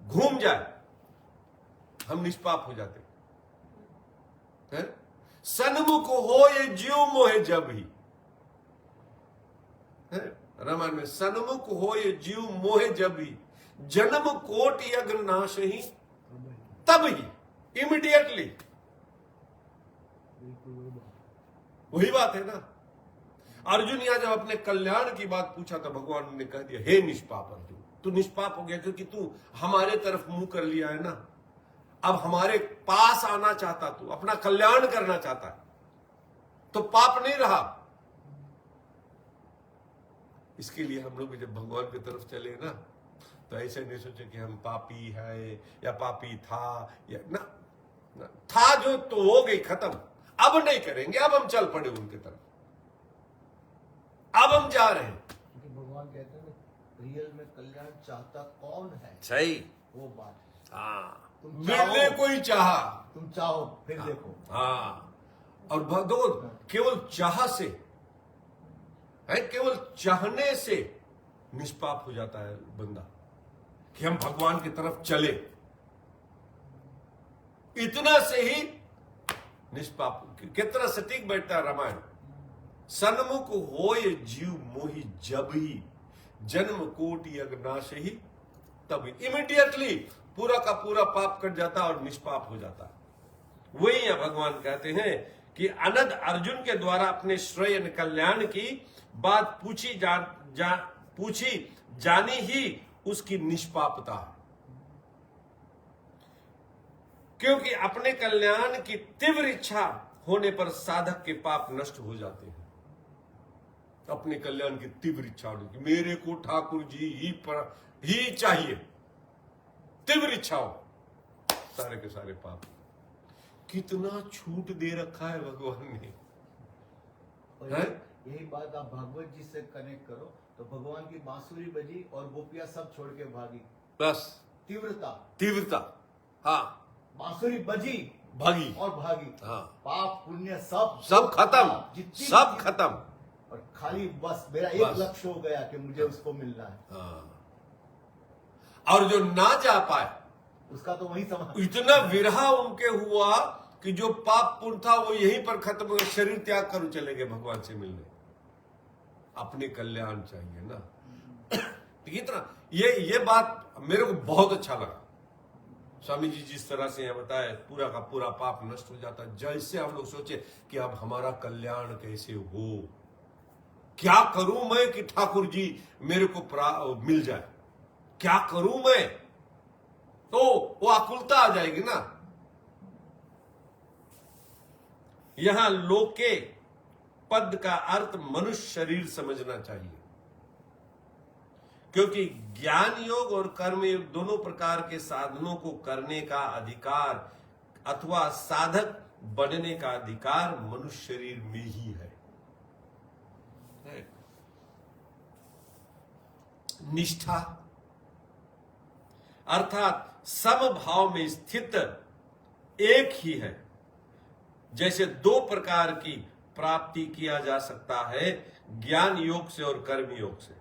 घूम जाए, हम निष्पाप हो जाते हैं। सन्मुख हो ये जीव मोहे जब ही, रामायण में सन्मुख हो ये जीव मोहे जब ही, जन्म कोटि अग्र नाश ही तब ही, इमीडिएटली। वही बात है ना। अर्जुन यहां जब अपने कल्याण की बात पूछा तो भगवान ने कह दिया हे निष्पाप अर्जुन, तू निष्पाप हो गया क्योंकि तू हमारे तरफ मुंह कर लिया है ना। अब हमारे पास आना चाहता, तू अपना कल्याण करना चाहता है, तो पाप नहीं रहा। इसके लिए हम लोग जब भगवान की तरफ चले ना, तो ऐसे नहीं सोचे कि हम पापी है या पापी था या ना, था जो तो हो गई, खत्म, अब नहीं करेंगे, अब हम चल पड़े उनकी तरफ, अब हम जा रहे हैं। क्योंकि भगवान कहते हैं रियल में कल्याण चाहता कौन है, सही वो बात है। हाँ, तुम मिलने कोई चाहा, तुम चाहो फिर देखो। हाँ, और भगवान केवल चाह से है, केवल चाहने से निष्पाप हो जाता है बंदा कि हम भगवान की तरफ चले, इतना से ही निष्पाप। कितना सटीक बैठता है रामायण। सन्मुख हो ये जीव मोहि जब ही, जन्म कोटि अग्नाश ही तभी, इमीडिएटली पूरा का पूरा पाप कट जाता और निष्पाप हो जाता। वही यहां भगवान कहते हैं कि अनद अर्जुन के द्वारा अपने श्रेय कल्याण की बात पूछी जानी ही उसकी निष्पापता है, क्योंकि अपने कल्याण की तीव्र इच्छा होने पर साधक के पाप नष्ट हो जाते हैं। अपने कल्याण की तीव्र इच्छा होने की, मेरे को ठाकुर जी ही चाहिए, तीव्र इच्छा हो, सारे के सारे पाप। कितना छूट दे रखा है भगवान ने। और यही बात आप भागवत जी से कनेक्ट करो तो भगवान की बांसुरी बजी और गोपियां सब छोड़ के भागी, बस तीव्रता, हाँ, बांसुरी बजी भागी और भागी, हाँ, पाप पुण्य सब खत्म, सब खत्म, और खाली बस मेरा एक लक्ष्य हो गया कि मुझे उसको मिलना है। हाँ। और जो ना जा पाए उसका तो वही समझ, इतना विरह उनके हुआ कि जो पाप पुण्य था वो यहीं पर खत्म हो, शरीर त्याग कर चले गए भगवान से मिलने। अपने कल्याण चाहिए ना। देखिए इतना ये बात मेरे को बहुत अच्छा लगा। स्वामी जी जिस तरह से यहाँ बताया, पूरा का पूरा पाप नष्ट हो जाता। जैसे हम लोग सोचे कि अब हमारा कल्याण कैसे हो, क्या करूं मैं कि ठाकुर जी मेरे को मिल जाए, क्या करूं मैं, तो वो आकुलता आ जाएगी ना। यहां लोके पद का अर्थ मनुष्य शरीर समझना चाहिए, क्योंकि ज्ञान योग और कर्म योग दोनों प्रकार के साधनों को करने का अधिकार अथवा साधक बनने का अधिकार मनुष्य शरीर में ही है। निष्ठा अर्थात समभाव में स्थित एक ही है। जैसे दो प्रकार की प्राप्ति किया जा सकता है, ज्ञान योग से और कर्म योग से।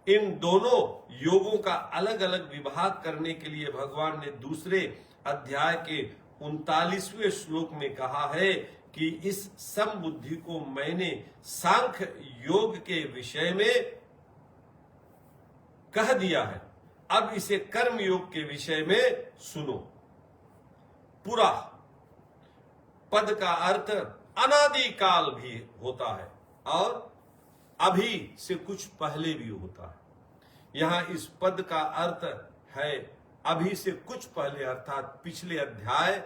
इन दोनों योगों का अलग अलग विभाग करने के लिए भगवान ने दूसरे अध्याय के 39वें श्लोक में कहा है कि इस समबुद्धि को मैंने सांख्य योग के विषय में कह दिया है, अब इसे कर्म योग के विषय में सुनो। पूरा पद का अर्थ अनादि काल भी होता है और अभी से कुछ पहले भी होता है। यहां इस पद का अर्थ है अभी से कुछ पहले, अर्थात पिछले अध्याय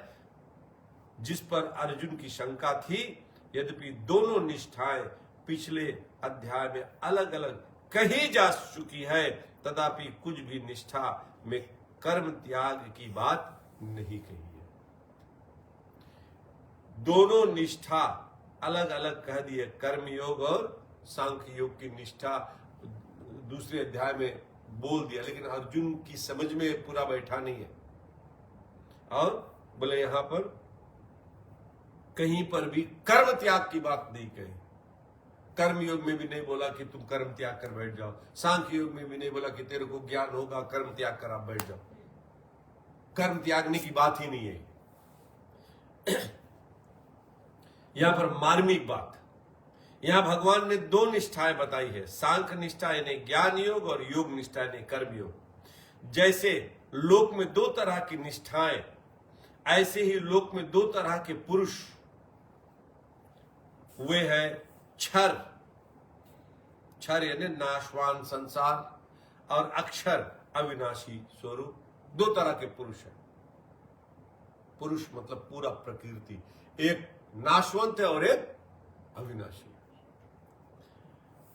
जिस पर अर्जुन की शंका थी। यद्यपि दोनों निष्ठाएं पिछले अध्याय में अलग अलग कही जा चुकी है, तथापि कुछ भी निष्ठा में कर्म त्याग की बात नहीं कही है। दोनों निष्ठा अलग अलग कह दिए, कर्म योग और सांख्य योग की निष्ठा दूसरे अध्याय में बोल दिया, लेकिन अर्जुन की समझ में पूरा बैठा नहीं है। और बोले यहां पर कहीं पर भी कर्म त्याग की बात नहीं कही। कर्म योग में भी नहीं बोला कि तुम कर्म त्याग कर बैठ जाओ, सांख्य योग में भी नहीं बोला कि तेरे को ज्ञान होगा कर्म त्याग कर आप बैठ जाओ। कर्म त्यागने की बात ही नहीं है। यहां पर मार्मिक बात, यहां भगवान ने दो निष्ठाएं बताई है, सांख्य निष्ठा यानी ज्ञान योग और योग निष्ठा यानी कर्म योग। जैसे लोक में दो तरह की निष्ठाएं, ऐसे ही लोक में दो तरह के पुरुष वे हैं क्षर, क्षर यानी नाशवान संसार, और अक्षर अविनाशी स्वरूप। दो तरह के पुरुष हैं। पुरुष मतलब पूरा प्रकृति, एक नाशवंत है और एक अविनाशी।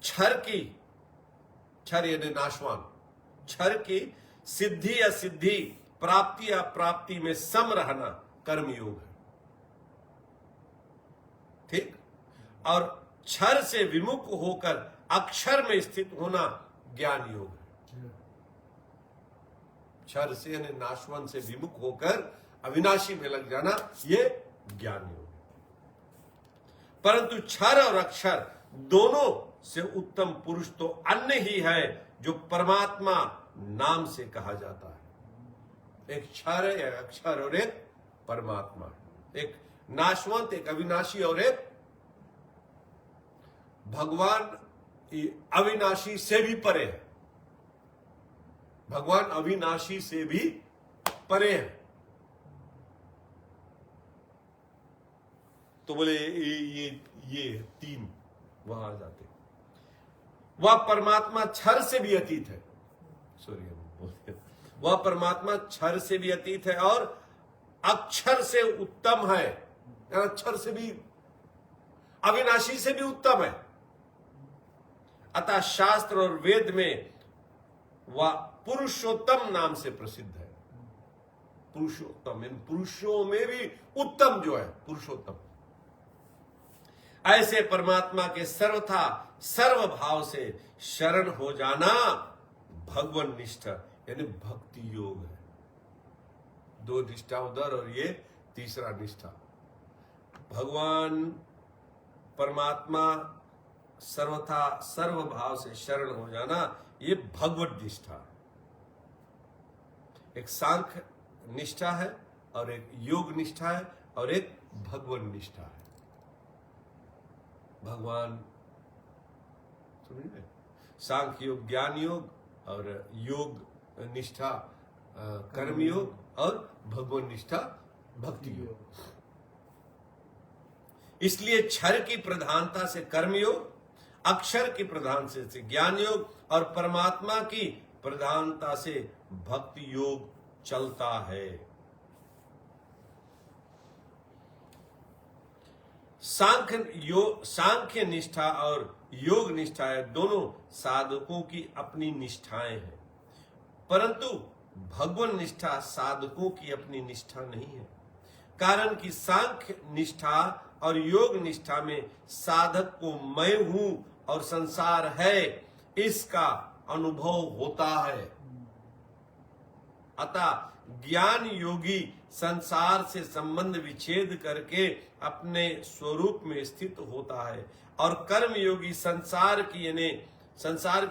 क्षर यानी नाशवान, क्षर की सिद्धि या सिद्धि, प्राप्ति या प्राप्ति में सम रहना कर्मयोग है, ठीक। और क्षर से विमुख होकर अक्षर में स्थित होना ज्ञान योग है। क्षर से यानी नाशवान से विमुख होकर अविनाशी में लग जाना, ये ज्ञान योग है। परंतु क्षर और अक्षर दोनों से उत्तम पुरुष तो अन्य ही है, जो परमात्मा नाम से कहा जाता है। एक क्षर है, एक अक्षर और एक परमात्मा, एक नाशवंत, एक अविनाशी और एक भगवान अविनाशी से भी परे है। भगवान अविनाशी से भी परे है। तो बोले ये तीन वहां आ जाते। वह परमात्मा क्षर से भी अतीत है, सॉरी, वह परमात्मा क्षर से भी अतीत है और अक्षर से उत्तम है, अक्षर से भी, अविनाशी से भी उत्तम है। अतः शास्त्र और वेद में वह पुरुषोत्तम नाम से प्रसिद्ध है। पुरुषोत्तम, इन पुरुषों में भी उत्तम जो है पुरुषोत्तम। ऐसे परमात्मा के सर्वथा सर्वभाव से शरण हो जाना भगवन निष्ठा यानी भक्ति योग है। दो निष्ठा उधर और ये तीसरा निष्ठा। भगवान परमात्मा सर्वथा सर्वभाव से शरण हो जाना, ये भगवत निष्ठा है। एक सांख्य निष्ठा है और एक योग निष्ठा है और एक भगवान निष्ठा है। भगवान समझ में, सांख्य योग ज्ञान योग और योग निष्ठा कर्म योग और भगवान निष्ठा भक्ति योग। इसलिए क्षर की प्रधानता से कर्म योग, अक्षर की प्रधानता से ज्ञान योग और परमात्मा की प्रधानता से भक्ति योग चलता है। सांख्य निष्ठा और योग निष्ठा दोनों साधकों की अपनी निष्ठाएं हैं, परंतु भगवान निष्ठा साधकों की अपनी निष्ठा नहीं है। कारण कि सांख्य निष्ठा और योग निष्ठा में साधक को मैं हूं और संसार है इसका अनुभव होता है। अतः ज्ञान योगी संसार से संबंध विच्छेद करके अपने स्वरूप में स्थित होता है और कर्म योगी संसार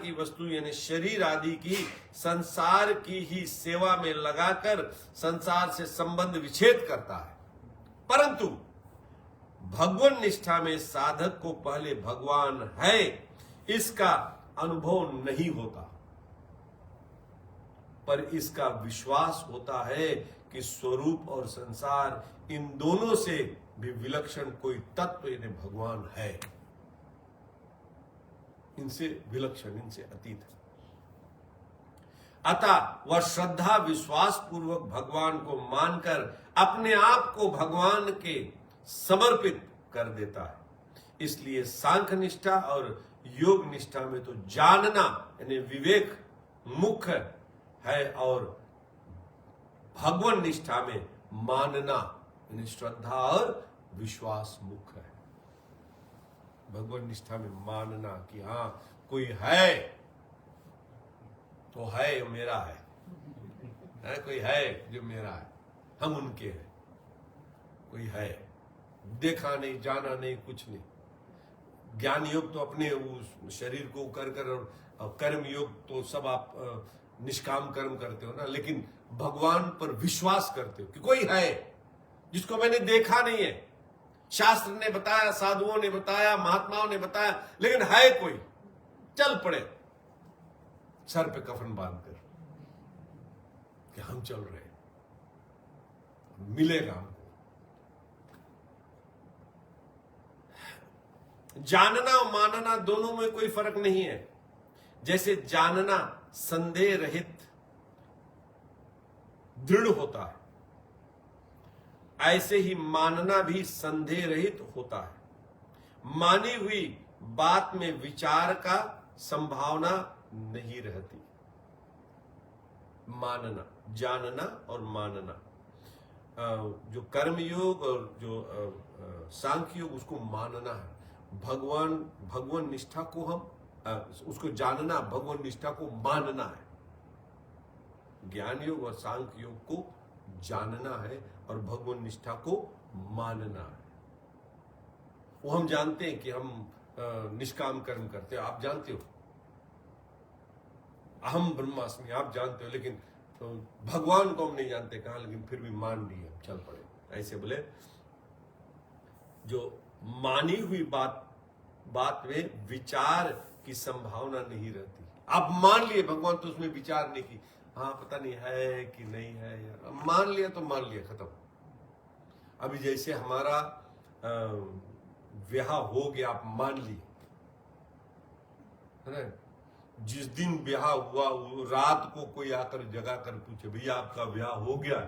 की वस्तु यानी शरीर आदि की संसार की ही सेवा में लगाकर संसार से संबंध विच्छेद करता है। परंतु भगवान निष्ठा में साधक को पहले भगवान है इसका अनुभव नहीं होता, पर इसका विश्वास होता है कि स्वरूप और संसार इन दोनों से भी विलक्षण कोई तत्व यानी भगवान है, इनसे विलक्षण, इनसे अतीत है। अतः वह श्रद्धा विश्वास पूर्वक भगवान को मानकर अपने आप को भगवान के समर्पित कर देता है। इसलिए सांख्य निष्ठा और योग निष्ठा में तो जानना यानी विवेक मुख्य है और भगवान निष्ठा में मानना यानी श्रद्धा और विश्वास मुख्य है। भगवान निष्ठा में मानना कि हाँ कोई है तो है, मेरा है, कोई है जो मेरा है, हम उनके हैं, कोई है, देखा नहीं जाना नहीं कुछ नहीं। ज्ञान योग तो अपने उस शरीर को कर कर और कर्म योग तो सब आप निष्काम कर्म करते हो ना, लेकिन भगवान पर विश्वास करते हो कि कोई है जिसको मैंने देखा नहीं है, शास्त्र ने बताया, साधुओं ने बताया, महात्माओं ने बताया, लेकिन है कोई, चल पड़े सर पे कफन बांधकर कि हम चल रहे हैं, मिलेगा हमको। जानना और मानना दोनों में कोई फर्क नहीं है। जैसे जानना संदेह रहित दृढ़ होता है, ऐसे ही मानना भी संदेह रहित होता है। मानी हुई बात में विचार का संभावना नहीं रहती। मानना, जानना और मानना, जो कर्म योग और जो सांख्य योग उसको मानना है। भगवान निष्ठा को हम उसको जानना, भगवान निष्ठा को मानना है। ज्ञान योग और सांख्य योग को जानना है और भगवान निष्ठा को मानना है। वो हम जानते हैं कि हम निष्काम कर्म करते हो, आप जानते हो, अहम ब्रह्मास्मि आप जानते हो, लेकिन तो भगवान को हम नहीं जानते कहां, लेकिन फिर भी मान लिए, चल पड़े। ऐसे बोले जो मानी हुई बात में विचार की संभावना नहीं रहती। आप मान लिए भगवान, तो उसमें विचार नहीं की, हाँ पता नहीं है कि नहीं है यार, मान लिया तो मान लिया, खत्म। अभी जैसे हमारा ब्याह हो गया, आप मान लिए, है ना। जिस दिन ब्याह हुआ रात को कोई आकर जगा कर पूछे भैया आपका ब्याह हो गया,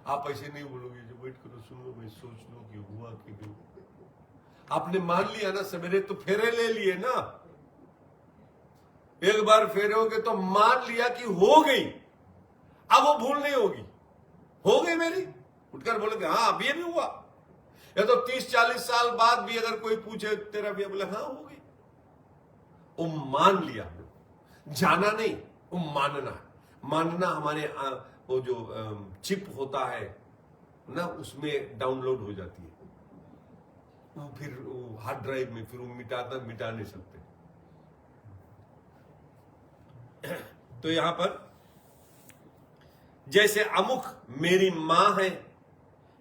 आप ऐसे नहीं बोलोगे, जो बैठ करो सुन लो, मैं सोच लो कि हुआ कि नहीं। आपने मान लिया ना, सवेरे तो फेरे ले लिए ना, एक बार फेरे हो गए तो मान लिया कि हो गई, अब वो भूल नहीं होगी, हो गई मेरी, उठकर बोलोगे हाँ अब ये भी हुआ। या तो 30-40 साल बाद भी अगर कोई पूछे तेरा ब्याह, बोले हाँ हो गई। वो मान लिया, जाना नहीं, वो मानना है। मानना हमारे वो जो चिप होता है ना, उसमें डाउनलोड हो जाती है, वो फिर हार्ड ड्राइव में फिर वो मिटा नहीं सकते। तो यहां पर जैसे अमुक मेरी मां है,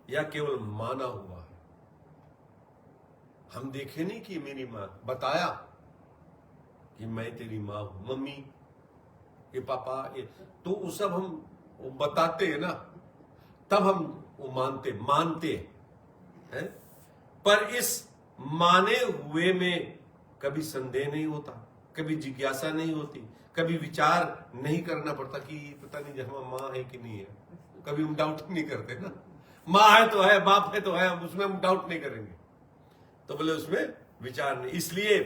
या केवल माना हुआ है? हम देखे नहीं कि मेरी मां बताया कि मैं तेरी मां हूं, मम्मी, ये पापा, ये तो वो सब हम बताते हैं ना, तब हम वो मानते हैं। पर इस माने हुए में कभी संदेह नहीं होता, कभी जिज्ञासा नहीं होती, कभी विचार नहीं करना पड़ता कि पता नहीं जहां मां है कि नहीं है। कभी हम डाउट नहीं करते ना, मां है तो है, बाप है तो है, उसमें हम डाउट नहीं करेंगे। तो बोले उसमें विचार नहीं। इसलिए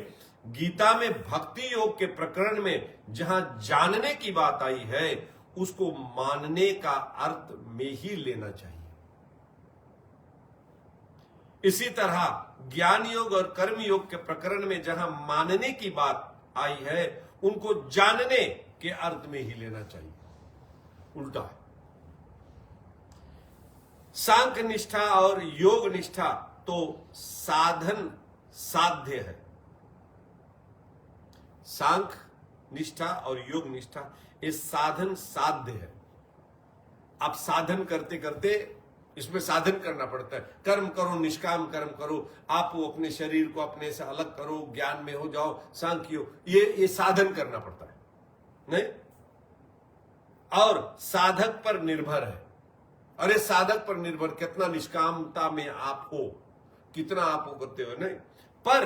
गीता में भक्ति योग के प्रकरण में जहां जानने की बात आई है, उसको मानने का अर्थ में ही लेना चाहिए। इसी तरह ज्ञान योग और कर्म योग के प्रकरण में जहां मानने की बात आई है, उनको जानने के अर्थ में ही लेना चाहिए। उल्टा है। सांख्य निष्ठा और योग निष्ठा तो साधन साध्य है। सांख्य निष्ठा और योग निष्ठा ये साधन साध्य है। आप साधन करते करते इसमें साधन करना पड़ता है। कर्म करो, निष्काम कर्म करो, आप वो अपने शरीर को अपने से अलग करो, ज्ञान में हो जाओ, सांख्य योग, ये साधन करना पड़ता है नहीं, और साधक पर निर्भर है। अरे साधक पर निर्भर, कितना निष्कामता में आप हो, कितना आप वो करते हो नहीं। पर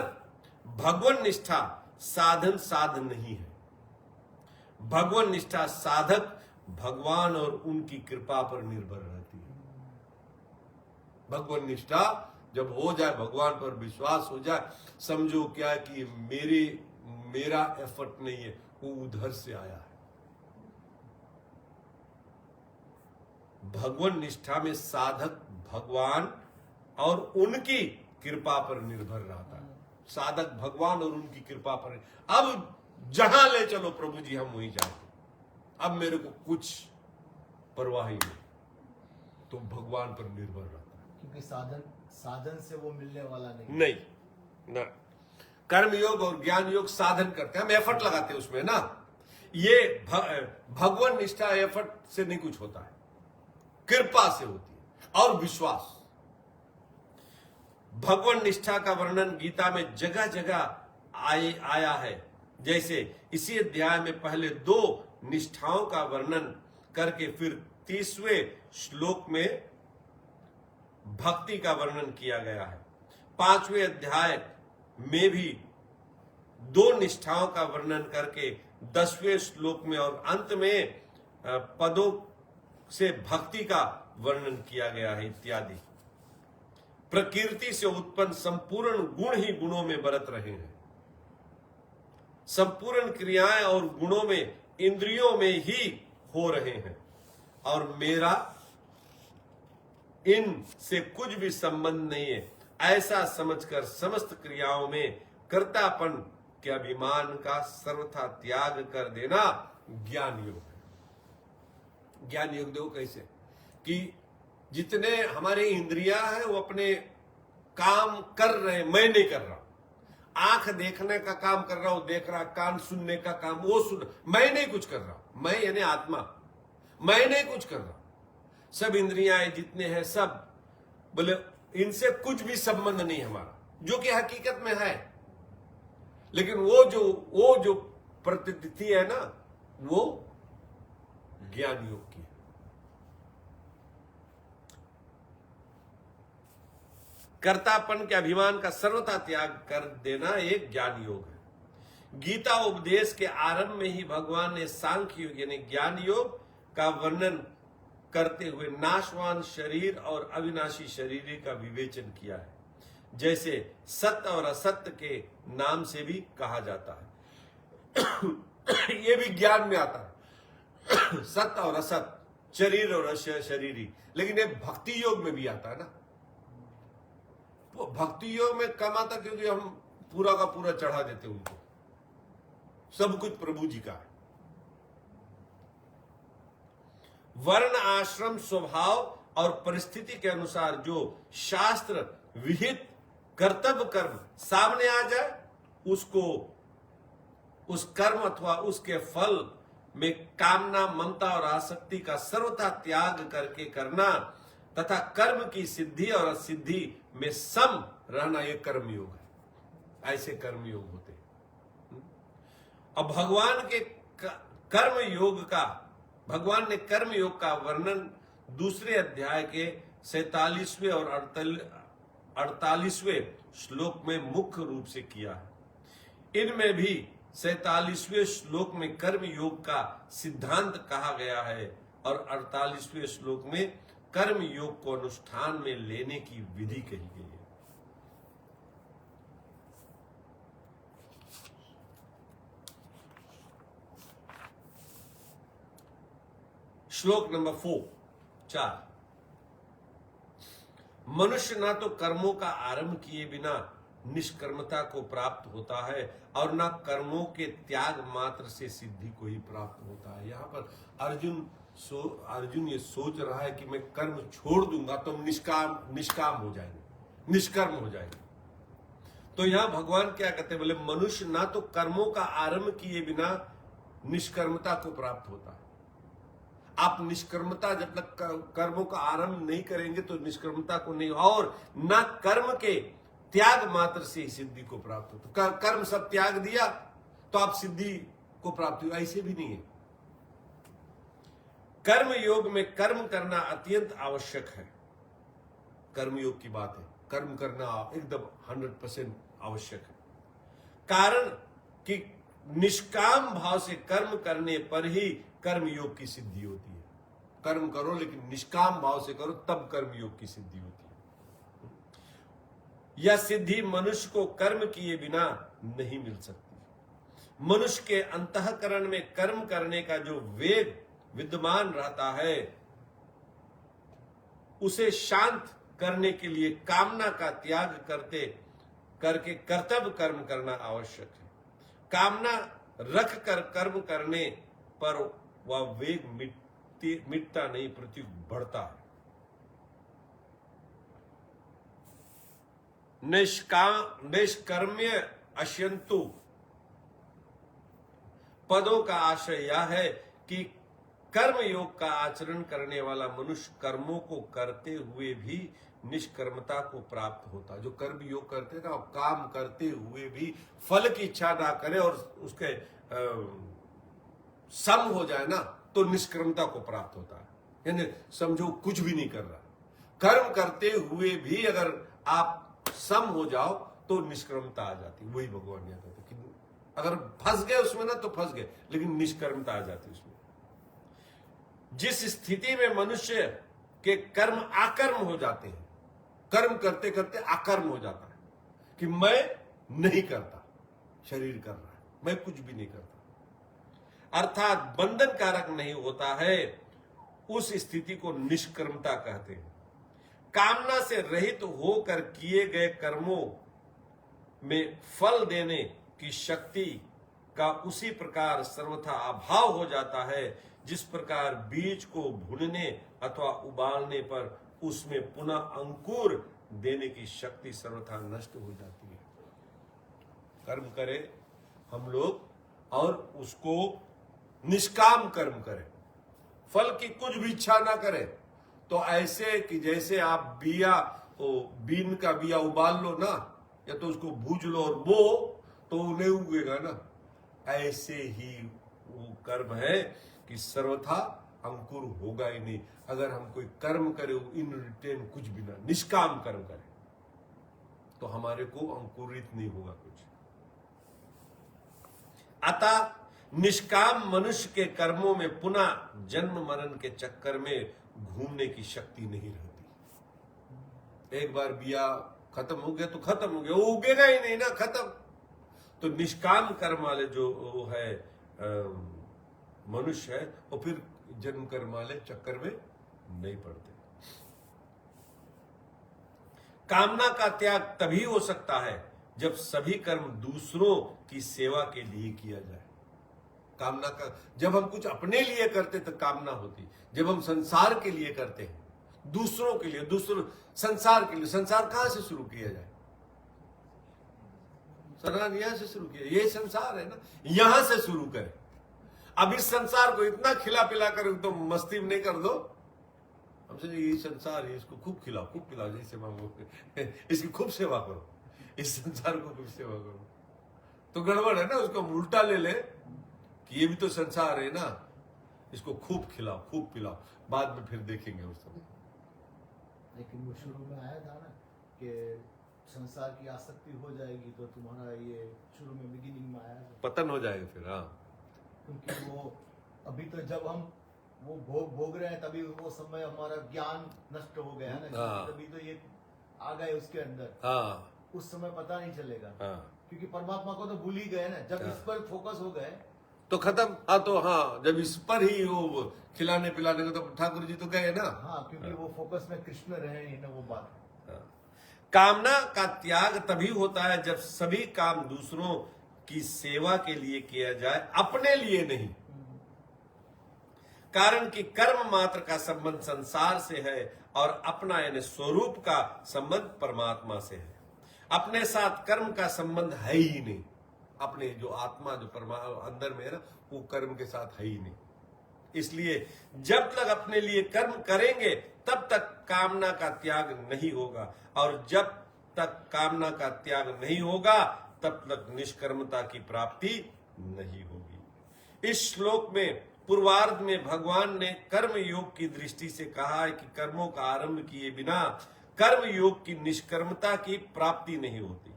भगवान निष्ठा साधन साधन नहीं है। भगवान निष्ठा साधक भगवान और उनकी कृपा पर निर्भर रहती है। भगवान निष्ठा जब हो जाए, भगवान पर विश्वास हो जाए, समझो क्या कि मेरा एफर्ट नहीं है, वो उधर से आया है। भगवान निष्ठा में साधक भगवान और उनकी कृपा पर निर्भर रहता है। साधक भगवान और उनकी कृपा पर, अब जहां ले चलो प्रभु जी हम वहीं जाएंगे, अब मेरे को कुछ परवाह ही नहीं, तो भगवान पर निर्भर रहता है। क्योंकि साधन से वो मिलने वाला नहीं ना। कर्म योग और ज्ञान योग साधन करते हैं, हम एफर्ट लगाते हैं उसमें ना। ये भगवान निष्ठा एफर्ट से नहीं कुछ होता है, कृपा से होती है और विश्वास। भगवान निष्ठा का वर्णन गीता में जगह जगह आया है। जैसे इसी अध्याय में पहले 2 निष्ठाओं का वर्णन करके फिर 30वें श्लोक में भक्ति का वर्णन किया गया है। 5वें अध्याय में भी 2 निष्ठाओं का वर्णन करके 10वें श्लोक में और अंत में पदों से भक्ति का वर्णन किया गया है इत्यादि। प्रकृति से उत्पन्न संपूर्ण गुण ही गुणों में बरत रहे हैं। संपूर्ण क्रियाएं और गुणों में इंद्रियों में ही हो रहे हैं, और मेरा इन से कुछ भी संबंध नहीं है, ऐसा समझकर समस्त क्रियाओं में कर्तापन के अभिमान का सर्वथा त्याग कर देना ज्ञान योग है। ज्ञान योग देखो कैसे कि जितने हमारे इंद्रियां हैं वो अपने काम कर रहे हैं, मैं नहीं कर रहा। आंख देखने का काम कर रहा हूं, देख रहा, कान सुनने का काम वो सुन, मैं नहीं कुछ कर रहा। मैं यानी आत्मा, मैं नहीं कुछ कर रहा। सब इंद्रियां जितने हैं सब बोले इनसे कुछ भी संबंध नहीं हमारा, जो कि हकीकत में है। लेकिन वो जो प्रतीति है ना, वो ज्ञान योग की है। कर्तापन के अभिमान का सर्वथा त्याग कर देना एक ज्ञान योग है। गीता उपदेश के आरंभ में ही भगवान ने सांख्य योग यानी ज्ञान योग का वर्णन करते हुए नाशवान शरीर और अविनाशी शरीर का विवेचन किया है, जैसे सत्य और असत्य के नाम से भी कहा जाता है। ये भी ज्ञान में आता है, सत्य और असत्य, शरीर और अशरीरी। लेकिन ये भक्ति योग में भी आता है ना। भक्ति योग में कम आता क्योंकि हम पूरा का पूरा चढ़ा देते उनको, सब कुछ प्रभु जी का है। वर्ण आश्रम स्वभाव और परिस्थिति के अनुसार जो शास्त्र विहित कर्तव्य कर्म सामने आ जाए, उसको उस कर्म अथवा उसके फल में कामना, ममता और आसक्ति का सर्वथा त्याग करके करना तथा कर्म की सिद्धि और असिद्धि में सम रहना यह कर्म योग है। ऐसे कर्म योग होते हैं। अब भगवान ने कर्म योग का वर्णन दूसरे अध्याय के 47वें और 48वें श्लोक में मुख्य रूप से किया है। इनमें भी 47वें श्लोक में कर्म योग का सिद्धांत कहा गया है और 48वें श्लोक में कर्म योग को अनुष्ठान में लेने की विधि कही गई है। श्लोक नंबर 4 मनुष्य ना तो कर्मों का आरंभ किए बिना निष्कर्मता को प्राप्त होता है और ना कर्मों के त्याग मात्र से सिद्धि को ही प्राप्त होता है। यहाँ पर अर्जुन ये सोच रहा है कि मैं कर्म छोड़ दूंगा तो निष्काम हो जाएंगे, निष्कर्म हो जाएंगे। तो यहां भगवान क्या कहते हैं, बोले मनुष्य ना तो कर्मों का आरंभ किए बिना निष्कर्मता को प्राप्त होता है। आप निष्कर्मता जब तक कर्मों का आरंभ नहीं करेंगे तो निष्कर्मता को नहीं, और न कर्म के त्याग मात्र से ही सिद्धि को प्राप्त होता। कर्म सब त्याग दिया तो आप सिद्धि को प्राप्त हुई, ऐसे भी नहीं है। कर्म योग में कर्म करना अत्यंत आवश्यक है। कर्म योग की बात है, कर्म करना एकदम 100% आवश्यक है। कारण कि निष्काम भाव से कर्म करने पर ही कर्म योग की सिद्धि होती है। कर्म करो लेकिन निष्काम भाव से करो, तब कर्म योग की सिद्धि होती है। यह सिद्धि मनुष्य को कर्म किए बिना नहीं मिल सकती। मनुष्य के अंतःकरण में कर्म करने का जो वेग विद्यमान रहता है, उसे शांत करने के लिए कामना का त्याग करके कर्तव्य कर्म करना आवश्यक है। कामना रख कर कर्म करने पर वह वेग मिटता नहीं, प्रत्युत बढ़ता है। निष्कर्म्य अश्यंतु पदों का आशय यह है कि कर्म योग का आचरण करने वाला मनुष्य कर्मों को करते हुए भी निष्कर्मता को प्राप्त होता है। जो कर्म योग करते हैं ना, काम करते हुए भी फल की इच्छा ना करे और उसके सम हो जाए ना, तो निष्कर्मता को प्राप्त होता है। यानी समझो कुछ भी नहीं कर रहा, कर्म करते हुए भी अगर आप सम हो जाओ तो निष्कर्मता आ जाती। वही भगवान ने कहते कि अगर फंस गए उसमें ना तो फंस गए, लेकिन निष्कर्मता आ जाती उसमें। जिस स्थिति में मनुष्य के कर्म आकर्म हो जाते हैं, कर्म करते करते आकर्म हो जाता है कि मैं नहीं करता, शरीर कर रहा है, मैं कुछ भी नहीं करता, अर्थात बंधन कारक नहीं होता है, उस स्थिति को निष्कर्मता कहते हैं। कामना से रहित होकर किए गए कर्मों में फल देने की शक्ति का उसी प्रकार सर्वथा अभाव हो जाता है, जिस प्रकार बीज को भूनने अथवा उबालने पर उसमें पुनः अंकुर देने की शक्ति सर्वथा नष्ट हो जाती है। कर्म करें हम लोग और उसको निष्काम कर्म करें, फल की कुछ भी इच्छा ना करें, तो ऐसे कि जैसे आप बीन का बिया उबाल लो ना, या तो उसको भूज लो और बो तो नहीं उगेगा ना, ऐसे ही वो कर्म है कि सर्वथा अंकुर होगा ही नहीं। अगर हम कोई कर्म करें इन रिटर्न कुछ भी ना, निष्काम कर्म करें, तो हमारे को अंकुरित नहीं होगा कुछ। अतः निष्काम मनुष्य के कर्मों में पुनः जन्म मरण के चक्कर में घूमने की शक्ति नहीं रहती। एक बार बिया खत्म हो गया तो खत्म हो गया, वो उगेगा ही नहीं ना, खत्म। तो निष्काम कर्म वाले जो है मनुष्य है, वो फिर जन्म कर्म वाले चक्कर में नहीं पड़ते। कामना का त्याग तभी हो सकता है जब सभी कर्म दूसरों की सेवा के लिए किया जाए। कामना का, जब हम कुछ अपने लिए करते तो कामना होती, जब हम संसार के लिए करते हैं, दूसरों के लिए, संसार के लिए, संसार कहां से शुरू किया जाए? सनातन यहां से शुरू किया, ये संसार है ना, यहां से शुरू करें। अब इस संसार को इतना खिला पिला कर तो मस्ती में नहीं कर दो, हमसे ये संसार है, इसको खूब खिलाओ, खूब पिलाओ, जैसे मांगो, इसकी खूब सेवा करो, इस संसार को खूब सेवा करो। तो गड़बड़ है ना, उसको हम उल्टा ले ले कि ये भी तो संसार है ना, इसको खूब खिलाओ, खूब पिलाओ, बाद में फिर देखेंगे उस समय। लेकिन वो शुरू में आया था ना कि संसार की आसक्ति हो जाएगी तो तुम्हारा ये शुरू में बिगिनिंग में आया था, पतन हो जाएगा फिर। हाँ, क्योंकि वो अभी तो जब हम वो भोग रहे हैं तभी वो समय हमारा ज्ञान नष्ट हो गया है ना, हाँ। तभी तो ये आ गए उसके अंदर। हाँ, उस समय पता नहीं चलेगा, हाँ, क्योंकि परमात्मा को तो भूल ही गए ना, जब हाँ। इस पर फोकस हो गए तो खत्म। हाँ, तो हाँ, जब इस पर ही वो खिलाने पिलाने को, तो ठाकुर जी तो गए ना। हाँ, क्योंकि वो फोकस में कृष्ण रहे ही ना, वो बात। हाँ। कामना का त्याग तभी होता है जब सभी काम दूसरों की सेवा के लिए किया जाए, अपने लिए नहीं। कारण कि कर्म मात्र का संबंध संसार से है और अपना यानी स्वरूप का संबंध परमात्मा से है। अपने साथ कर्म का संबंध है ही नहीं। अपने जो आत्मा जो अंदर में है ना, वो कर्म के साथ है ही नहीं। इसलिए जब तक अपने लिए कर्म करेंगे तब तक कामना का त्याग नहीं होगा, और जब तक कामना का त्याग नहीं होगा तब तक निष्कर्मता की प्राप्ति नहीं होगी। इस श्लोक में पूर्वार्ध में भगवान ने कर्म योग की दृष्टि से कहा है कि कर्मों का आरंभ किए बिना कर्म योग की निष्कर्मता की प्राप्ति नहीं होती।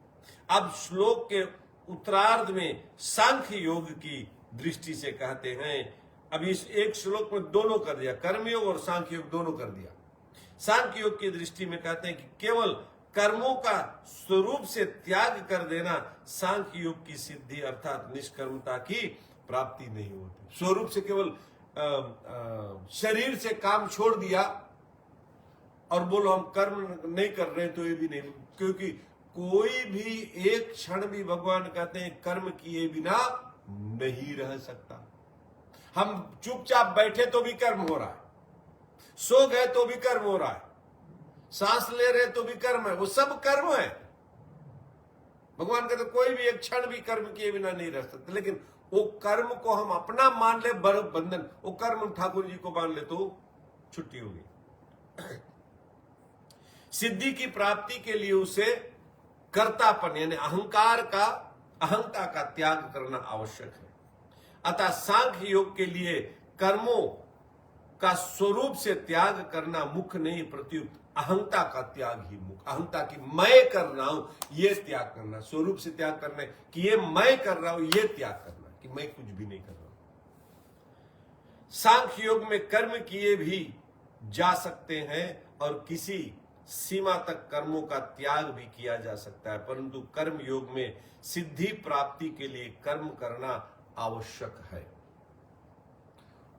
अब श्लोक के उत्तरार्ध में सांख्य योग की दृष्टि से कहते हैं। अब इस एक श्लोक में दोनों कर दिया, कर्मयोग और सांख्य योग दोनों कर दिया। सांख्य योग की दृष्टि में कहते हैं कि केवल कर्मों का स्वरूप से त्याग कर देना सांख्य योग की सिद्धि अर्थात निष्कर्मता की प्राप्ति नहीं होती। स्वरूप से केवल शरीर से काम छोड़ दिया और बोलो हम कर्म नहीं कर रहे, तो ये भी नहीं, क्योंकि कोई भी एक क्षण भी भगवान कहते हैं कर्म किए बिना नहीं रह सकता। हम चुपचाप बैठे तो भी कर्म हो रहा है, सो गए तो भी कर्म हो रहा है, सांस ले रहे तो भी कर्म है, वो सब कर्म है। भगवान कहते कोई भी एक क्षण भी कर्म किए बिना नहीं रह सकते। लेकिन वो कर्म को हम अपना मान ले बंधन, वो कर्म ठाकुर जी को मान ले तो छुट्टी होगी। सिद्धि की प्राप्ति के लिए उसे कर्तापन यानी अहंता का त्याग करना आवश्यक है। अतः सांख्य योग के लिए कर्मों का स्वरूप से त्याग करना मुख्य नहीं, प्रत्युत अहंता का त्याग ही मुख्य। अहंता की मैं कर रहा हूं ये त्याग करना, स्वरूप से त्याग करना कि ये मैं कर रहा हूं ये त्याग करना कि मैं कुछ भी नहीं कर रहा हूं। सांख्य योग में कर्म किए भी जा सकते हैं और किसी सीमा तक कर्मों का त्याग भी किया जा सकता है, परंतु कर्म योग में सिद्धि प्राप्ति के लिए कर्म करना आवश्यक है।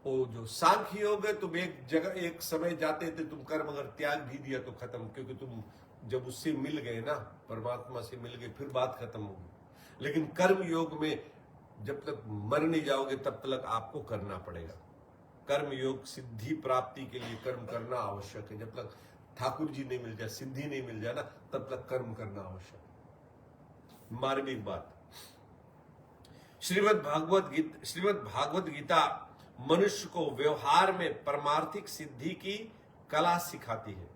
वो जो सांख्य योग है, तुम एक जगह एक समय जाते थे, तुम कर्म अगर त्याग भी दिया तो खत्म, क्योंकि तुम जब उससे मिल गए ना, परमात्मा से मिल गए, फिर बात खत्म होगी। लेकिन कर्म योग में जब तक मर नहीं जाओगे तब तक आपको करना पड़ेगा। कर्म योग सिद्धि प्राप्ति के लिए कर्म करना आवश्यक है। जब तक ठाकुर जी नहीं मिल जाए, सिद्धि नहीं मिल जाए ना, तब तक कर्म करना आवश्यक है। मार्मिक बात। श्रीमद् भागवत गीता मनुष्य को व्यवहार में परमार्थिक सिद्धि की कला सिखाती है।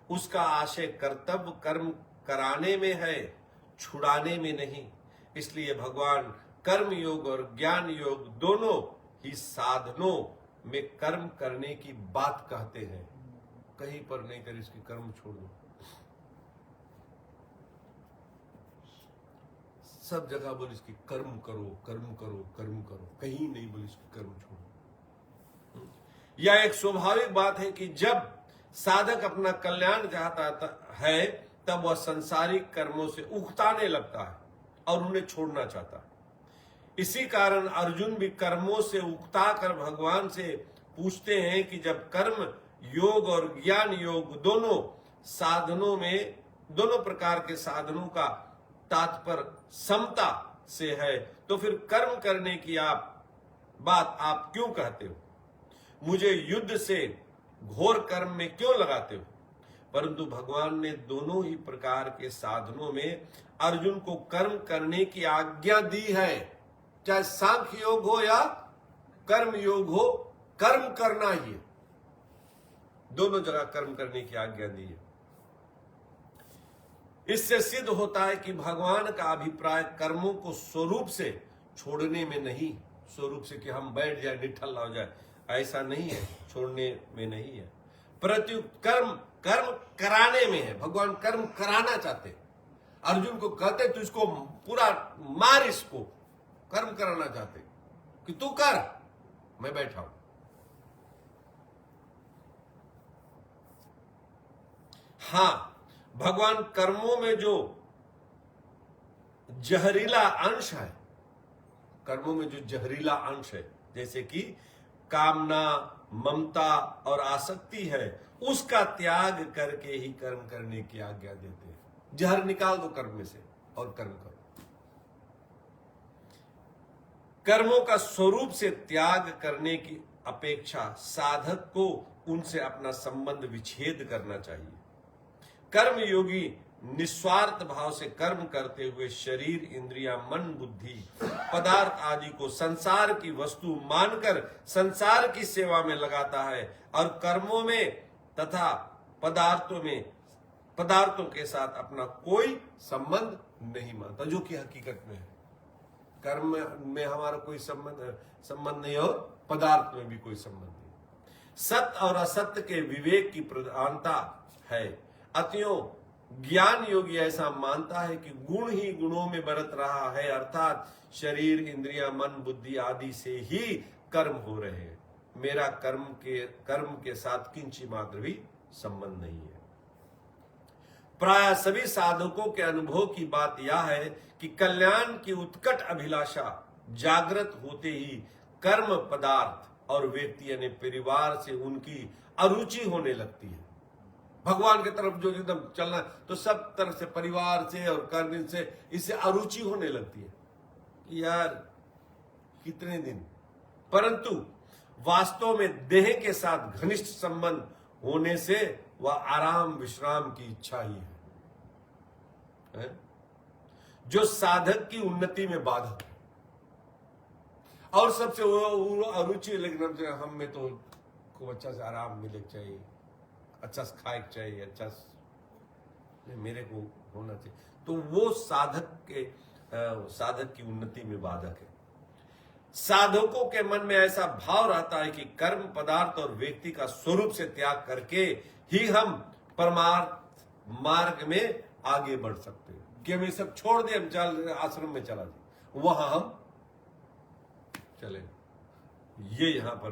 उसका आशय कर्तव्य कर्म कराने में है, छुड़ाने में नहीं। इसलिए भगवान कर्म योग और ज्ञान योग दोनों ही साधनों में कर्म करने की बात कहते हैं। कहीं पर नहीं कर इसकी कर्म छोड़ दो, सब जगह बोल इसकी कर्म करो कर्म करो कर्म करो, कहीं नहीं बोल इसकी कर्म छोड़ो। यह एक स्वाभाविक बात है कि जब साधक अपना कल्याण चाहता है तब वह संसारिक कर्मों से उकताने लगता है और उन्हें छोड़ना चाहता है। इसी कारण अर्जुन भी कर्मों से उकता कर भगवान से पूछते हैं कि जब कर्म योग और ज्ञान योग दोनों साधनों में, दोनों प्रकार के साधनों का तात्पर्य समता से है, तो फिर कर्म करने की बात आप क्यों कहते हो? मुझे युद्ध से घोर कर्म में क्यों लगाते हो? परंतु भगवान ने दोनों ही प्रकार के साधनों में अर्जुन को कर्म करने की आज्ञा दी है। चाहे सांख्य योग हो या कर्म योग हो, कर्म करना ही है। दोनों जगह कर्म करने की आज्ञा दी है। इससे सिद्ध होता है कि भगवान का अभिप्राय कर्मों को स्वरूप से छोड़ने में नहीं, स्वरूप से कि हम बैठ जाए निठल्ला हो जाए, ऐसा नहीं है, छोड़ने में नहीं है। प्रत्युत कर्म कर्म कराने में है। भगवान कर्म कराना चाहते। अर्जुन को कहते तो इसको पूरा मार, इसको कर्म कराना चाहते कि तू कर, मैं बैठा हूं। हां, भगवान कर्मों में जो जहरीला अंश है, कर्मों में जो जहरीला अंश है, जैसे कि कामना, ममता और आसक्ति है, उसका त्याग करके ही कर्म करने की आज्ञा देते हैं। जहर निकाल दो कर्म में से और कर्म करो। कर्मों का स्वरूप से त्याग करने की अपेक्षा साधक को उनसे अपना संबंध विच्छेद करना चाहिए। कर्म योगी निस्वार्थ भाव से कर्म करते हुए शरीर, इंद्रियां, मन, बुद्धि, पदार्थ आदि को संसार की वस्तु मानकर संसार की सेवा में लगाता है और कर्मों में तथा पदार्थों के साथ अपना कोई संबंध नहीं मानता, जो कि हकीकत में है। कर्म में हमारा कोई संबंध नहीं और पदार्थ में भी कोई संबंध नहीं। सत्य और असत्य के विवेक की प्रधानता है। अतएव ज्ञान योगी ऐसा मानता है कि गुण ही गुणों में बरत रहा है, अर्थात शरीर, इंद्रियां, मन, बुद्धि आदि से ही कर्म हो रहे हैं। मेरा कर्म के साथ किंची मात्र भी संबंध नहीं है। प्राय सभी साधकों के अनुभव की बात यह है कि कल्याण की उत्कट अभिलाषा जागृत होते ही कर्म, पदार्थ और व्यक्ति यानी परिवार से उनकी अरुचि होने लगती है। भगवान की तरफ जो एकदम चलना, तो सब तरफ से, परिवार से और कर्म से, इससे अरुचि होने लगती है। यार कितने दिन, परंतु वास्तव में देह के साथ घनिष्ठ संबंध होने से वह आराम विश्राम की इच्छा ही है, जो साधक की उन्नति में बाधक है। और सबसे वो अरुचि, लेकिन हम में तो खूब अच्छा से आराम मिले चाहिए, अच्छा से खाए चाहिए, अच्छा से मेरे को होना चाहिए, तो वो साधक की उन्नति में बाधक है। साधकों के मन में ऐसा भाव रहता है कि कर्म, पदार्थ और व्यक्ति का स्वरूप से त्याग करके ही हम परमार्थ मार्ग में आगे बढ़ सकते हैं। कि हम ये सब छोड़ दें, हम चल आश्रम में चला जाए, वहां हम चले, ये यहां पर,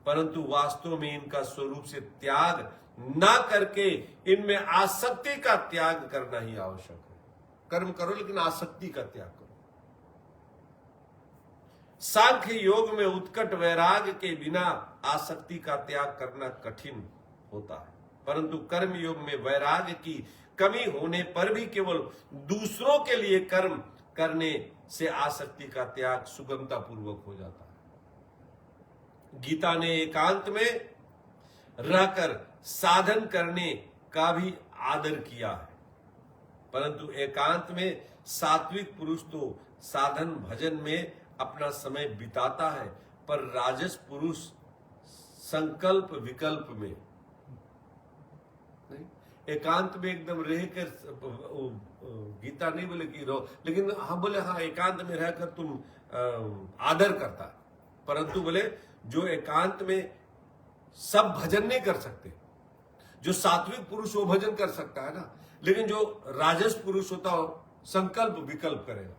परंतु वास्तव में इनका स्वरूप से त्याग ना करके इनमें आसक्ति का त्याग करना ही आवश्यक है। कर्म करो लेकिन आसक्ति का त्याग करो। सांख्य योग में उत्कट वैराग्य के बिना आसक्ति का त्याग करना कठिन होता है, परंतु कर्म योग में वैराग्य की कमी होने पर भी केवल दूसरों के लिए कर्म करने से आसक्ति का त्याग सुगमता पूर्वक हो जाता है। गीता ने एकांत में रहकर साधन करने का भी आदर किया है, परंतु एकांत में सात्विक पुरुष तो साधन भजन में अपना समय बिताता है, पर राजस पुरुष संकल्प विकल्प में नहीं, एकांत में एकदम रहकर, गीता नहीं बोले कि रहो, लेकिन हम बोले हाँ एकांत में रहकर तुम आदर करता है, परंतु बोले जो एकांत में सब भजन नहीं कर सकते। जो सात्विक पुरुष वो भजन कर सकता है ना, लेकिन जो राजस पुरुष होता हो संकल्प विकल्प करेगा,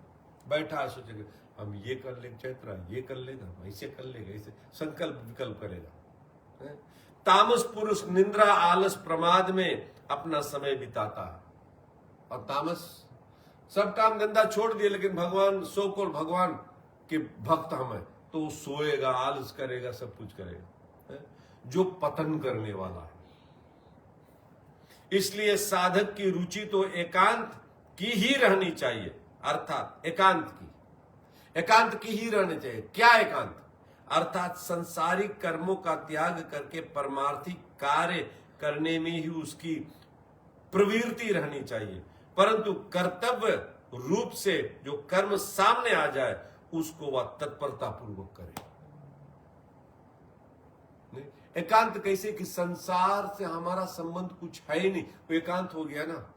बैठा सोचेगा हम ये कर लेंगे, चैत्रा ये कर लेगा, हम ऐसे कर लेगा, ऐसे संकल्प विकल्प करेगा। तामस पुरुष निंद्रा, आलस, प्रमाद में अपना समय बिताता है, और तामस सब काम धंधा छोड़ दिए, लेकिन भगवान सोकोल भगवान के भक्त हम है, तो वो सोएगा, आलस करेगा, सब कुछ करेगा, जो पतन करने वाला है। इसलिए साधक की रुचि तो एकांत की ही रहनी चाहिए, अर्थात एकांत की ही रहनी चाहिए। क्या एकांत? अर्थात संसारिक कर्मों का त्याग करके परमार्थिक कार्य करने में ही उसकी प्रवृत्ति रहनी चाहिए, परंतु कर्तव्य रूप से जो कर्म सामने आ जाए उसको वह तत्परता पूर्वक करे। नहीं, एकांत कैसे कि संसार से हमारा संबंध कुछ है ही नहीं, वो एकांत हो गया ना।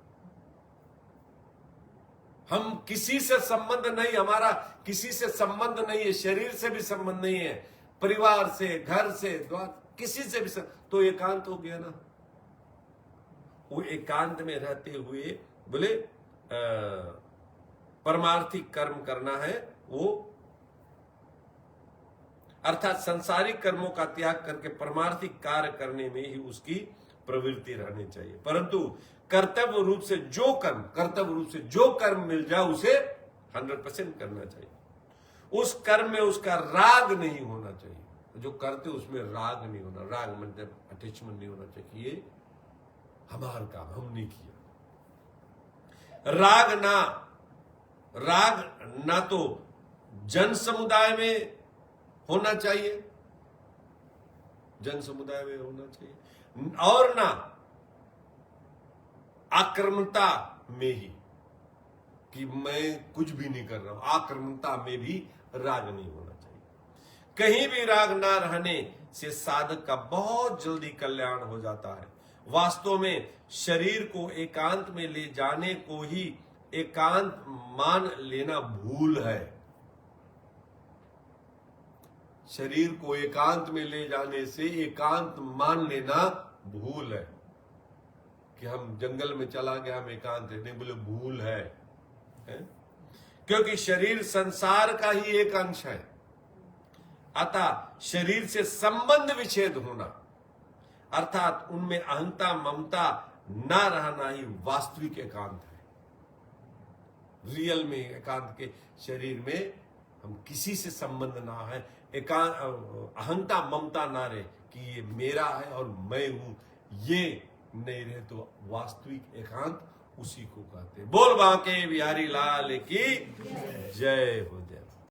हम किसी से संबंध नहीं, हमारा किसी से संबंध नहीं है, शरीर से भी संबंध नहीं है, परिवार से, घर से, द्वार, किसी से भी तो एकांत हो गया ना। वो एकांत में रहते हुए बोले परमार्थिक कर्म करना है, वो अर्थात सांसारिक कर्मों का त्याग करके परमार्थिक कार्य करने में ही उसकी प्रवृत्ति रहनी चाहिए। परंतु कर्तव्य रूप से जो कर्म मिल जाए उसे 100% करना चाहिए। उस कर्म में उसका राग नहीं होना चाहिए। जो करते उसमें राग नहीं होना, राग मतलब अटैचमेंट नहीं होना चाहिए, ये हमारा काम, हमने किया। राग ना तो जन समुदाय में होना चाहिए, और ना आक्रमणता में ही कि मैं कुछ भी नहीं कर रहा हूं, आक्रमणता में भी राग नहीं होना चाहिए। कहीं भी राग ना रहने से साधक का बहुत जल्दी कल्याण हो जाता है। वास्तव में शरीर को एकांत में ले जाने को ही एकांत मान लेना भूल है। शरीर को एकांत में ले जाने से एकांत मान लेना भूल है कि हम जंगल में चला गया, हम एकांत है, नहीं, बोले भूल है? क्योंकि शरीर संसार का ही एक अंश है। अतः शरीर से संबंध विच्छेद होना अर्थात उनमें अहंता ममता ना रहना ही वास्तविक एकांत है। रियल में एकांत के शरीर में हम किसी से संबंध ना है, एकांत अहंता ममता ना रहे कि ये मेरा है और मैं हूं, ये नहीं रहे तो वास्तविक एकांत उसी को कहते हैं। बोल बांके बिहारी लाल की जय हो। जय।